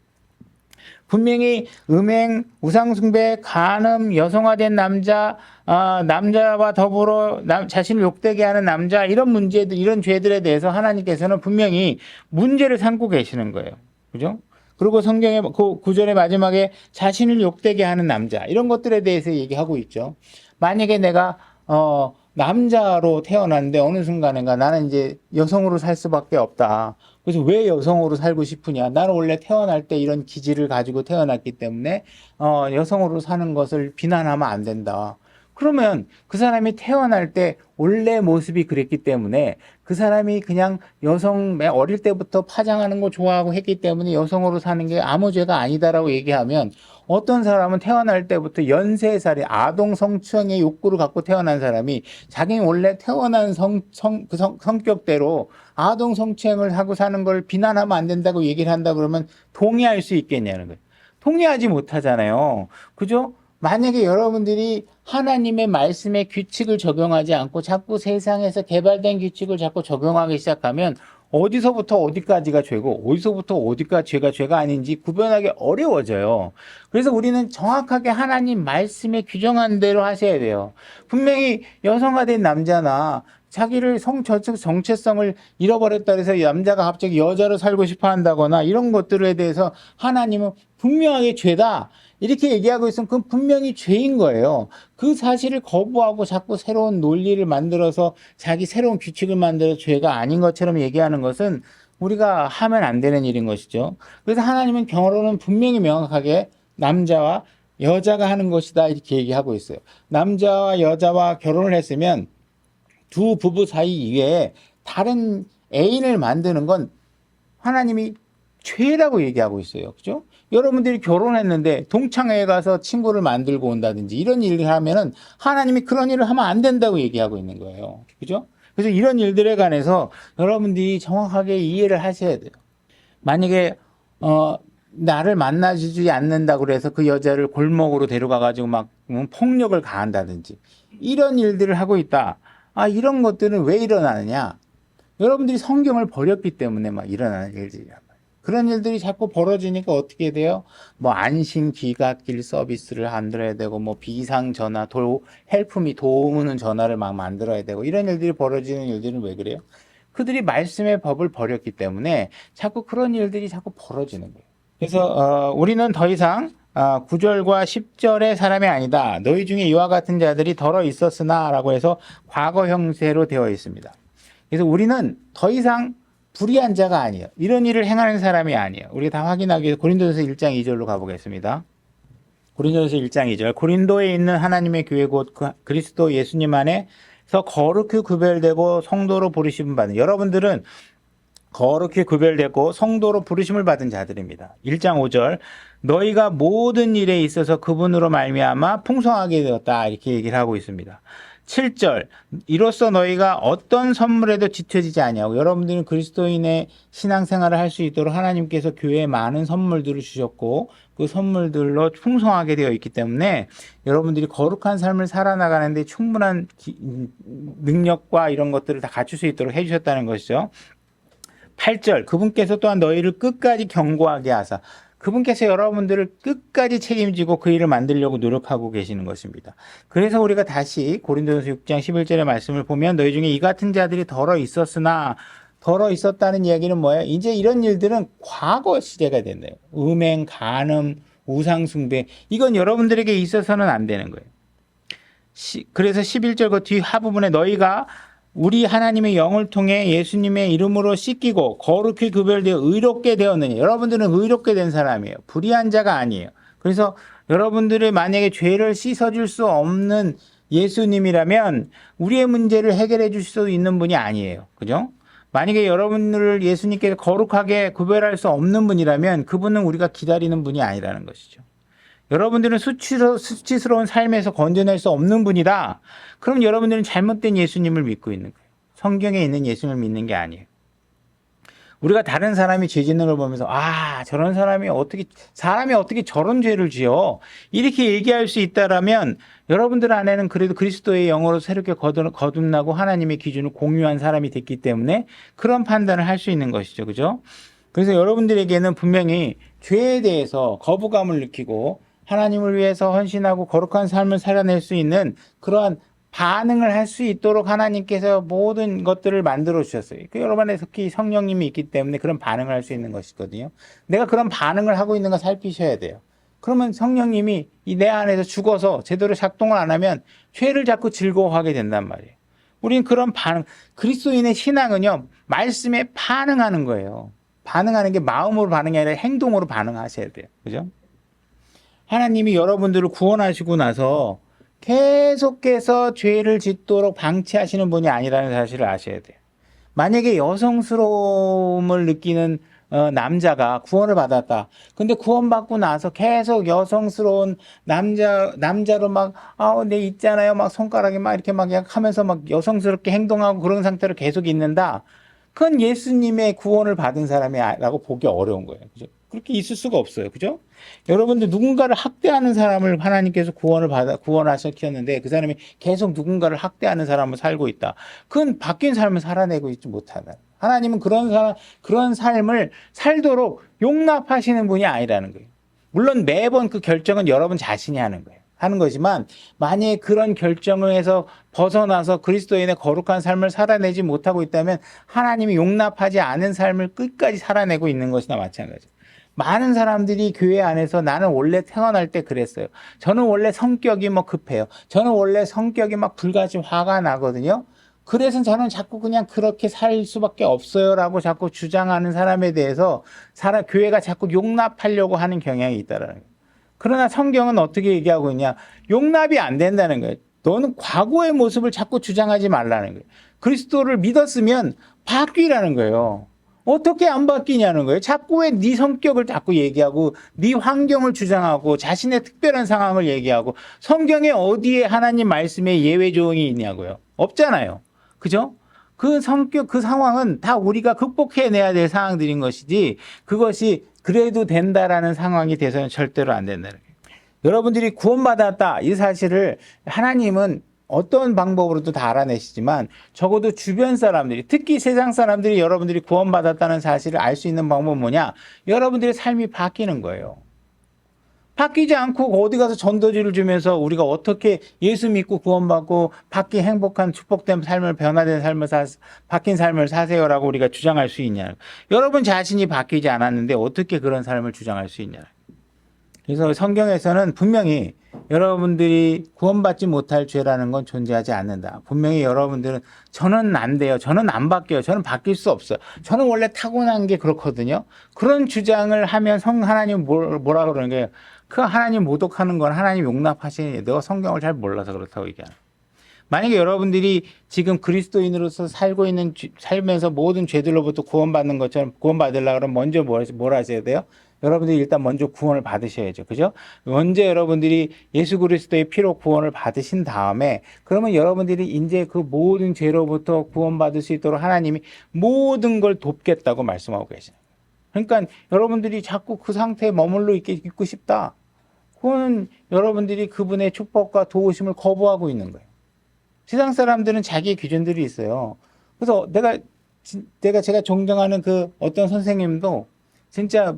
분명히 음행, 우상숭배, 간음, 여성화된 남자, 남자와 더불어 자신을 욕되게 하는 남자, 이런 문제들, 이런 죄들에 대해서 하나님께서는 분명히 문제를 삼고 계시는 거예요. 그죠? 그리고 성경의 그 구절의 마지막에 자신을 욕되게 하는 남자, 이런 것들에 대해서 얘기하고 있죠. 만약에 내가, 남자로 태어났는데 어느 순간인가 나는 이제 여성으로 살 수밖에 없다. 그래서 왜 여성으로 살고 싶으냐? 나는 원래 태어날 때 이런 기질을 가지고 태어났기 때문에 여성으로 사는 것을 비난하면 안 된다. 그러면 그 사람이 태어날 때 원래 모습이 그랬기 때문에 그 사람이 그냥 어릴 때부터 파장하는 거 좋아하고 했기 때문에 여성으로 사는 게 아무 죄가 아니다라고 얘기하면 어떤 사람은 태어날 때부터 연쇄살인, 아동 성추행의 욕구를 갖고 태어난 사람이 자기는 원래 태어난 성격대로 아동 성추행을 하고 사는 걸 비난하면 안 된다고 얘기를 한다 그러면 동의할 수 있겠냐는 거예요. 동의하지 못하잖아요. 그죠? 만약에 여러분들이 하나님의 말씀의 규칙을 적용하지 않고 자꾸 세상에서 개발된 규칙을 자꾸 적용하기 시작하면 어디서부터 어디까지가 죄고 어디서부터 어디가 죄가 아닌지 구별하기 어려워져요. 그래서 우리는 정확하게 하나님 말씀에 규정한 대로 하셔야 돼요. 분명히 여성화된 남자나 자기를 정체성을 잃어버렸다 그래서 남자가 갑자기 여자로 살고 싶어 한다거나 이런 것들에 대해서 하나님은 분명하게 죄다 이렇게 얘기하고 있으면 그건 분명히 죄인 거예요. 그 사실을 거부하고 자꾸 새로운 논리를 만들어서 자기 새로운 규칙을 만들어서 죄가 아닌 것처럼 얘기하는 것은 우리가 하면 안 되는 일인 것이죠. 그래서 하나님은 결혼은 분명히 명확하게 남자와 여자가 하는 것이다 이렇게 얘기하고 있어요. 남자와 여자와 결혼을 했으면 두 부부 사이 이외에 다른 애인을 만드는 건 하나님이 죄라고 얘기하고 있어요. 그죠? 여러분들이 결혼했는데 동창회에 가서 친구를 만들고 온다든지 이런 일을 하면은 하나님이 그런 일을 하면 안 된다고 얘기하고 있는 거예요. 그죠? 그래서 이런 일들에 관해서 여러분들이 정확하게 이해를 하셔야 돼요. 만약에 나를 만나주지 않는다고 그래서 그 여자를 골목으로 데려가가지고 막 폭력을 가한다든지 이런 일들을 하고 있다. 이런 것들은 왜 일어나느냐? 여러분들이 성경을 버렸기 때문에 막 일어나는 일들이란 말이에요. 그런 일들이 자꾸 벌어지니까 어떻게 돼요? 뭐 안심 귀갓길 서비스를 만들어야 되고 뭐 비상 전화, 헬프미 도우는 전화를 막 만들어야 되고 이런 일들이 벌어지는 일들은 왜 그래요? 그들이 말씀의 법을 버렸기 때문에 자꾸 그런 일들이 자꾸 벌어지는 거예요. 그래서 우리는 더 이상 9절과 10절의 사람이 아니다. 너희 중에 이와 같은 자들이 덜어 있었으나 라고 해서 과거 형태로 되어 있습니다. 그래서 우리는 더 이상 불의한 자가 아니에요. 이런 일을 행하는 사람이 아니에요. 우리가 다 확인하기 위해서 고린도전서 1장 2절로 가보겠습니다. 고린도전서 1장 2절. 고린도에 있는 하나님의 교회 곧 그리스도 예수님 안에서 거룩히 구별되고 성도로 부르심을 받은 여러분들은 거룩히 구별되고 성도로 부르심을 받은 자들입니다. 1장 5절. 너희가 모든 일에 있어서 그분으로 말미암아 풍성하게 되었다. 이렇게 얘기를 하고 있습니다. 7절. 이로써 너희가 어떤 선물에도 지쳐지지 아니하고 여러분들은 그리스도인의 신앙생활을 할 수 있도록 하나님께서 교회에 많은 선물들을 주셨고 그 선물들로 풍성하게 되어 있기 때문에 여러분들이 거룩한 삶을 살아나가는데 충분한 능력과 이런 것들을 다 갖출 수 있도록 해주셨다는 것이죠. 8절. 그분께서 또한 너희를 끝까지 견고하게 하사 그분께서 여러분들을 끝까지 책임지고 그 일을 만들려고 노력하고 계시는 것입니다. 그래서 우리가 다시 고린도전서 6장 11절의 말씀을 보면 너희 중에 이 같은 자들이 덜어 있었으나 덜어 있었다는 이야기는 뭐예요? 이제 이런 일들은 과거 시제가 된대요. 음행, 간음, 우상숭배 이건 여러분들에게 있어서는 안 되는 거예요. 그래서 11절 그 뒤 하부분에 너희가 우리 하나님의 영을 통해 예수님의 이름으로 씻기고 거룩히 구별되어 의롭게 되었느니 여러분들은 의롭게 된 사람이에요. 불의한 자가 아니에요. 그래서 여러분들이 만약에 죄를 씻어줄 수 없는 예수님이라면 우리의 문제를 해결해 줄 수 있는 분이 아니에요. 그죠? 만약에 여러분들을 예수님께서 거룩하게 구별할 수 없는 분이라면 그분은 우리가 기다리는 분이 아니라는 것이죠. 여러분들은 수치스러운 삶에서 건져낼 수 없는 분이다. 그럼 여러분들은 잘못된 예수님을 믿고 있는 거예요. 성경에 있는 예수님을 믿는 게 아니에요. 우리가 다른 사람이 죄 짓는 걸 보면서 저런 사람이 어떻게 저런 죄를 지어 이렇게 얘기할 수 있다라면 여러분들 안에는 그래도 그리스도의 영으로 새롭게 거듭나고 하나님의 기준을 공유한 사람이 됐기 때문에 그런 판단을 할 수 있는 것이죠. 그죠? 그래서 여러분들에게는 분명히 죄에 대해서 거부감을 느끼고 하나님을 위해서 헌신하고 거룩한 삶을 살아낼 수 있는 그러한 반응을 할 수 있도록 하나님께서 모든 것들을 만들어 주셨어요. 여러분 안에 특히 성령님이 있기 때문에 그런 반응을 할 수 있는 것이거든요. 내가 그런 반응을 하고 있는 거 살피셔야 돼요. 그러면 성령님이 내 안에서 죽어서 제대로 작동을 안 하면 죄를 자꾸 즐거워하게 된단 말이에요. 우리는 그런 그리스도인의 신앙은요, 말씀에 반응하는 거예요. 반응하는 게 마음으로 반응이 아니라 행동으로 반응하셔야 돼요. 그죠? 하나님이 여러분들을 구원하시고 나서 계속해서 죄를 짓도록 방치하시는 분이 아니라는 사실을 아셔야 돼요. 만약에 여성스러움을 느끼는 남자가 구원을 받았다. 근데 구원받고 나서 계속 여성스러운 남자로 네 있잖아요. 막 손가락에 막 이렇게 막 하면서 막 여성스럽게 행동하고 그런 상태로 계속 있는다. 그건 예수님의 구원을 받은 사람이라고 보기 어려운 거예요. 그죠? 그렇게 있을 수가 없어요. 그죠? 여러분들 누군가를 학대하는 사람을 하나님께서 구원하셨는데 그 사람이 계속 누군가를 학대하는 사람을 살고 있다. 그건 바뀐 삶을 살아내고 있지 못하다. 하나님은 그런 삶을 살도록 용납하시는 분이 아니라는 거예요. 물론 매번 그 결정은 여러분 자신이 하는 거지만 만약에 그런 결정을 해서 벗어나서 그리스도인의 거룩한 삶을 살아내지 못하고 있다면 하나님이 용납하지 않은 삶을 끝까지 살아내고 있는 것이나 마찬가지예요. 많은 사람들이 교회 안에서 나는 원래 태어날 때 그랬어요. 저는 원래 성격이 급해요. 저는 원래 성격이 불같이 화가 나거든요. 그래서 저는 자꾸 그냥 그렇게 살 수밖에 없어요라고 자꾸 주장하는 사람에 대해서 교회가 자꾸 용납하려고 하는 경향이 있다라는 거예요. 그러나 성경은 어떻게 얘기하고 있냐? 용납이 안 된다는 거예요. 너는 과거의 모습을 자꾸 주장하지 말라는 거예요. 그리스도를 믿었으면 바뀌라는 거예요. 어떻게 안 바뀌냐는 거예요. 자꾸 왜 네 성격을 자꾸 얘기하고 네 환경을 주장하고 자신의 특별한 상황을 얘기하고 성경에 어디에 하나님 말씀에 예외 조항이 있냐고요. 없잖아요. 그죠? 그 성격, 그 상황은 다 우리가 극복해내야 될 상황들인 것이지 그것이 그래도 된다라는 상황이 돼서는 절대로 안 된다는 거예요. 여러분들이 구원받았다 이 사실을 하나님은 어떤 방법으로도 다 알아내시지만 적어도 주변 사람들이 특히 세상 사람들이 여러분들이 구원받았다는 사실을 알 수 있는 방법은 뭐냐? 여러분들의 삶이 바뀌는 거예요. 바뀌지 않고 어디 가서 전도지를 주면서 우리가 어떻게 예수 믿고 구원받고 바뀐 행복한 축복된 삶을 변화된 삶을 바뀐 삶을 사세요라고 우리가 주장할 수 있냐? 여러분 자신이 바뀌지 않았는데 어떻게 그런 삶을 주장할 수 있냐? 그래서 성경에서는 분명히 여러분들이 구원받지 못할 죄라는 건 존재하지 않는다. 분명히 여러분들은 저는 안 돼요. 저는 안 바뀌어요. 저는 바뀔 수 없어요. 저는 원래 타고난 게 그렇거든요. 그런 주장을 하면 하나님 뭐라 그러는 거예요? 그 하나님 모독하는 건 하나님 용납하시니 내가 성경을 잘 몰라서 그렇다고 얘기하는 거예요. 만약에 여러분들이 지금 그리스도인으로서 살고 있는 살면서 모든 죄들로부터 구원받는 것처럼 구원받으려고 그러면 먼저 뭘 하셔야 돼요? 여러분들이 일단 먼저 구원을 받으셔야죠. 그죠? 먼저 여러분들이 예수 그리스도의 피로 구원을 받으신 다음에 그러면 여러분들이 이제 그 모든 죄로부터 구원받을 수 있도록 하나님이 모든 걸 돕겠다고 말씀하고 계시는 거예요. 그러니까 여러분들이 자꾸 그 상태에 머물러 있고 싶다. 그거는 여러분들이 그분의 축복과 도우심을 거부하고 있는 거예요. 세상 사람들은 자기의 기준들이 있어요. 그래서 제가 존경하는 그 어떤 선생님도 진짜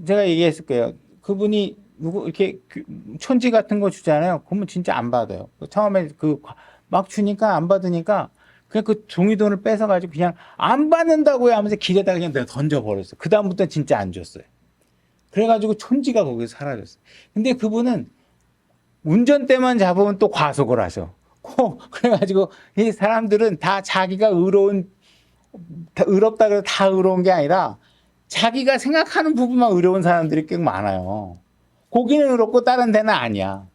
제가 얘기했을 거예요. 그분이 이렇게 촌지 같은 거 주잖아요. 그러면 진짜 안 받아요. 처음에 막 주니까 안 받으니까 그냥 그 종이돈을 뺏어가지고 그냥 안 받는다고요 하면서 길에다 그냥 내가 던져버렸어요. 그다음부터 진짜 안 줬어요. 그래가지고 촌지가 거기서 사라졌어요. 근데 그분은 운전대만 잡으면 또 과속을 하셔. 그래가지고 이 사람들은 다 자기가 의롭다 그래서 다 의로운 게 아니라 자기가 생각하는 부분만 의로운 사람들이 꽤 많아요. 거기는 의롭고 다른 데는 아니야.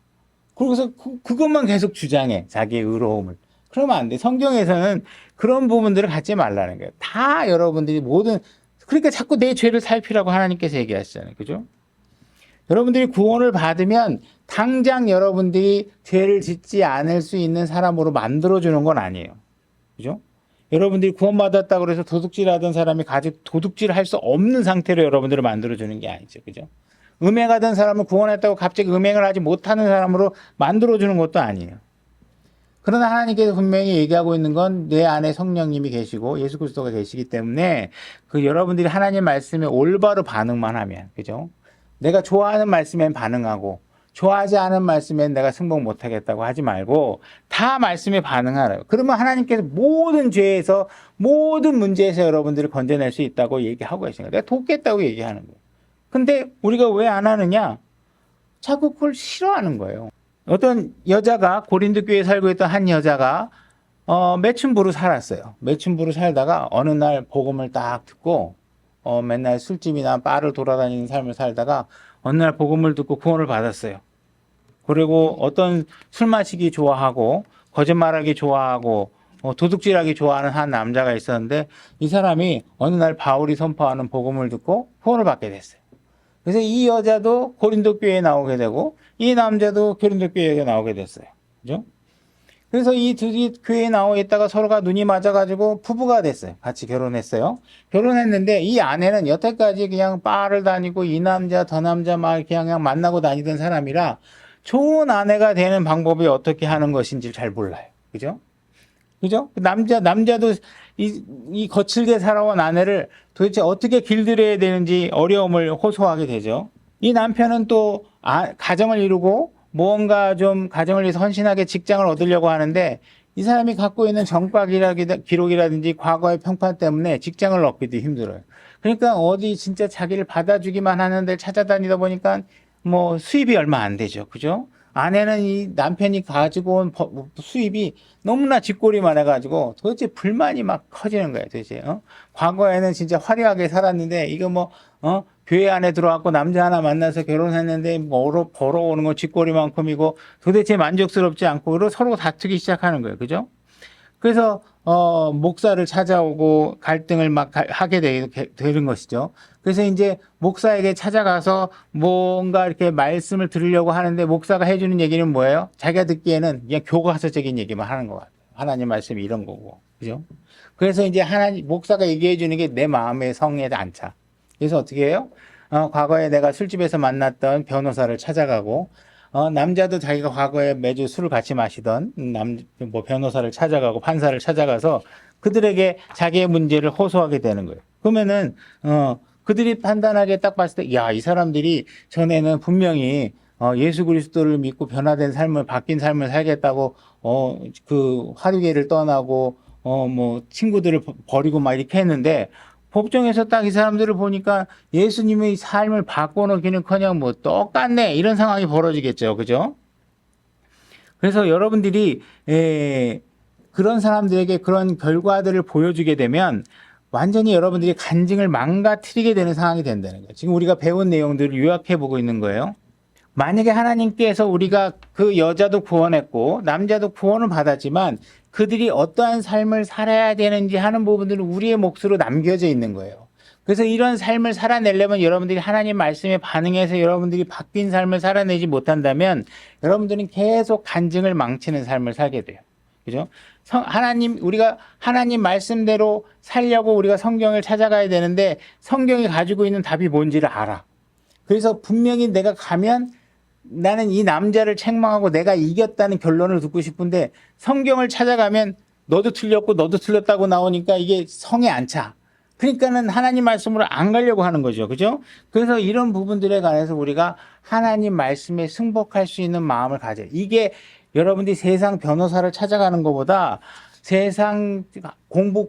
그래서 그것만 계속 주장해. 자기의 의로움을. 그러면 안 돼. 성경에서는 그런 부분들을 갖지 말라는 거예요. 다 여러분들이 그러니까 자꾸 내 죄를 살피라고 하나님께서 얘기하시잖아요. 그죠? 여러분들이 구원을 받으면 당장 여러분들이 죄를 짓지 않을 수 있는 사람으로 만들어주는 건 아니에요. 그죠? 여러분들이 구원받았다고 해서 도둑질하던 사람이 도둑질을 할 수 없는 상태로 여러분들을 만들어주는 게 아니죠. 그죠? 음행하던 사람을 구원했다고 갑자기 음행을 하지 못하는 사람으로 만들어주는 것도 아니에요. 그러나 하나님께서 분명히 얘기하고 있는 건 내 안에 성령님이 계시고 예수 그리스도가 계시기 때문에 여러분들이 하나님 말씀에 올바로 반응만 하면, 그죠? 내가 좋아하는 말씀엔 반응하고 좋아하지 않은 말씀엔 내가 승복 못하겠다고 하지 말고 다 말씀에 반응하라요. 그러면 하나님께서 모든 죄에서 모든 문제에서 여러분들을 건져낼 수 있다고 얘기하고 계신 거예요. 내가 돕겠다고 얘기하는 거예요. 근데 우리가 왜 안 하느냐? 자꾸 그걸 싫어하는 거예요. 어떤 여자가 고린도 교회에 살고 있던 한 여자가 매춘부로 살았어요. 매춘부로 살다가 어느 날 복음을 딱 듣고 맨날 술집이나 바를 돌아다니는 삶을 살다가 어느 날 복음을 듣고 구원을 받았어요. 그리고 어떤 술 마시기 좋아하고 거짓말하기 좋아하고 도둑질하기 좋아하는 한 남자가 있었는데 이 사람이 어느 날 바울이 선포하는 복음을 듣고 구원을 받게 됐어요. 그래서 이 여자도 고린도 교회에 나오게 되고 이 남자도 고린도 교회에 나오게 됐어요. 그죠? 그래서 이 둘이 교회에 나와 있다가 서로가 눈이 맞아가지고 부부가 됐어요. 같이 결혼했어요. 결혼했는데 이 아내는 여태까지 그냥 바를 다니고 이 남자 저 남자 막 그냥 만나고 다니던 사람이라 좋은 아내가 되는 방법이 어떻게 하는 것인지 잘 몰라요. 그죠? 그죠? 남자도 이 거칠게 살아온 아내를 도대체 어떻게 길들여야 되는지 어려움을 호소하게 되죠. 이 남편은 또 가정을 이루고 무언가 좀 가정을 위해서 헌신하게 직장을 얻으려고 하는데 이 사람이 갖고 있는 전과 기록이라든지 과거의 평판 때문에 직장을 얻기도 힘들어요. 그러니까 어디 진짜 자기를 받아주기만 하는 데를 찾아다니다 보니까 뭐 수입이 얼마 안 되죠. 그죠? 아내는 이 남편이 가지고 온 수입이 너무나 쥐꼬리만 해가지고 도대체 불만이 막 커지는 거예요. 도대체 과거에는 진짜 화려하게 살았는데 이거 교회 안에 들어왔고 남자 하나 만나서 결혼했는데 벌어오는 건 쥐꼬리만큼이고 도대체 만족스럽지 않고 서로 다투기 시작하는 거예요. 그죠? 그래서 목사를 찾아오고 갈등을 막 하게 되는 것이죠. 그래서 이제 목사에게 찾아가서 뭔가 이렇게 말씀을 들으려고 하는데 목사가 해주는 얘기는 뭐예요? 자기가 듣기에는 그냥 교과서적인 얘기만 하는 것 같아요. 하나님 말씀이 이런 거고, 그죠? 그래서 이제 목사가 얘기해 주는 게 내 마음의 성에 안 차. 그래서 어떻게 해요? 과거에 내가 술집에서 만났던 변호사를 찾아가고 남자도 자기가 과거에 매주 술을 같이 마시던 변호사를 찾아가고 판사를 찾아가서 그들에게 자기의 문제를 호소하게 되는 거예요. 그러면은 그들이 판단하기에 딱 봤을 때, 야, 이 사람들이 전에는 분명히 예수 그리스도를 믿고 변화된 삶을 바뀐 삶을 살겠다고 그 화류계를 떠나고 뭐 친구들을 버리고 막 이렇게 했는데 법정에서 딱 이 사람들을 보니까 예수님의 삶을 바꿔놓기는커녕 뭐 똑같네 이런 상황이 벌어지겠죠, 그죠? 그래서 여러분들이 그런 사람들에게 그런 결과들을 보여주게 되면 완전히 여러분들이 간증을 망가뜨리게 되는 상황이 된다는 거예요. 지금 우리가 배운 내용들을 요약해 보고 있는 거예요. 만약에 하나님께서 우리가 그 여자도 구원했고 남자도 구원을 받았지만 그들이 어떠한 삶을 살아야 되는지 하는 부분들은 우리의 몫으로 남겨져 있는 거예요. 그래서 이런 삶을 살아내려면 여러분들이 하나님 말씀에 반응해서 여러분들이 바뀐 삶을 살아내지 못한다면 여러분들은 계속 간증을 망치는 삶을 살게 돼요. 그죠? 우리가 하나님 말씀대로 살려고 우리가 성경을 찾아가야 되는데 성경이 가지고 있는 답이 뭔지를 알아. 그래서 분명히 내가 가면 나는 이 남자를 책망하고 내가 이겼다는 결론을 듣고 싶은데 성경을 찾아가면 너도 틀렸고 너도 틀렸다고 나오니까 이게 성에 안 차. 그러니까는 하나님 말씀으로 안 가려고 하는 거죠. 그죠? 그래서 이런 부분들에 관해서 우리가 하나님 말씀에 승복할 수 있는 마음을 가져요. 이게 여러분들이 세상 변호사를 찾아가는 것보다 세상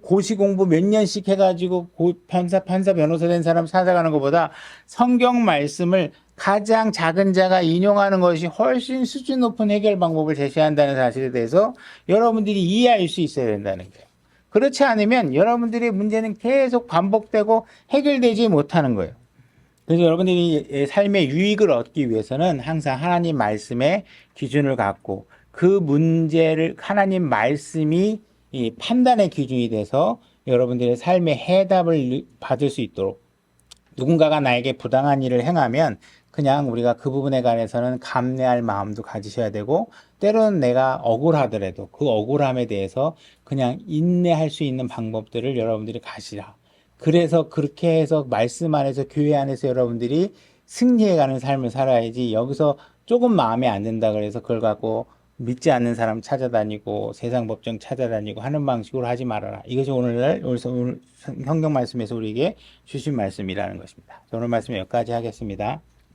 고시 공부 몇 년씩 해가지고 판사 변호사 된 사람 찾아가는 것보다 성경 말씀을 가장 작은 자가 인용하는 것이 훨씬 수준 높은 해결 방법을 제시한다는 사실에 대해서 여러분들이 이해할 수 있어야 된다는 거예요. 그렇지 않으면 여러분들의 문제는 계속 반복되고 해결되지 못하는 거예요. 그래서 여러분들이 삶의 유익을 얻기 위해서는 항상 하나님 말씀의 기준을 갖고 그 문제를 하나님 말씀이 이 판단의 기준이 돼서 여러분들의 삶의 해답을 받을 수 있도록, 누군가가 나에게 부당한 일을 행하면 그냥 우리가 그 부분에 관해서는 감내할 마음도 가지셔야 되고, 때로는 내가 억울하더라도 그 억울함에 대해서 그냥 인내할 수 있는 방법들을 여러분들이 가시라. 그래서 그렇게 해서 말씀 안에서, 교회 안에서 여러분들이 승리해가는 삶을 살아야지, 여기서 조금 마음에 안 든다 그래서 그걸 갖고 믿지 않는 사람 찾아다니고 세상 법정 찾아다니고 하는 방식으로 하지 말아라. 이것이 오늘 성경 말씀에서 우리에게 주신 말씀이라는 것입니다. 오늘 말씀 여기까지 하겠습니다.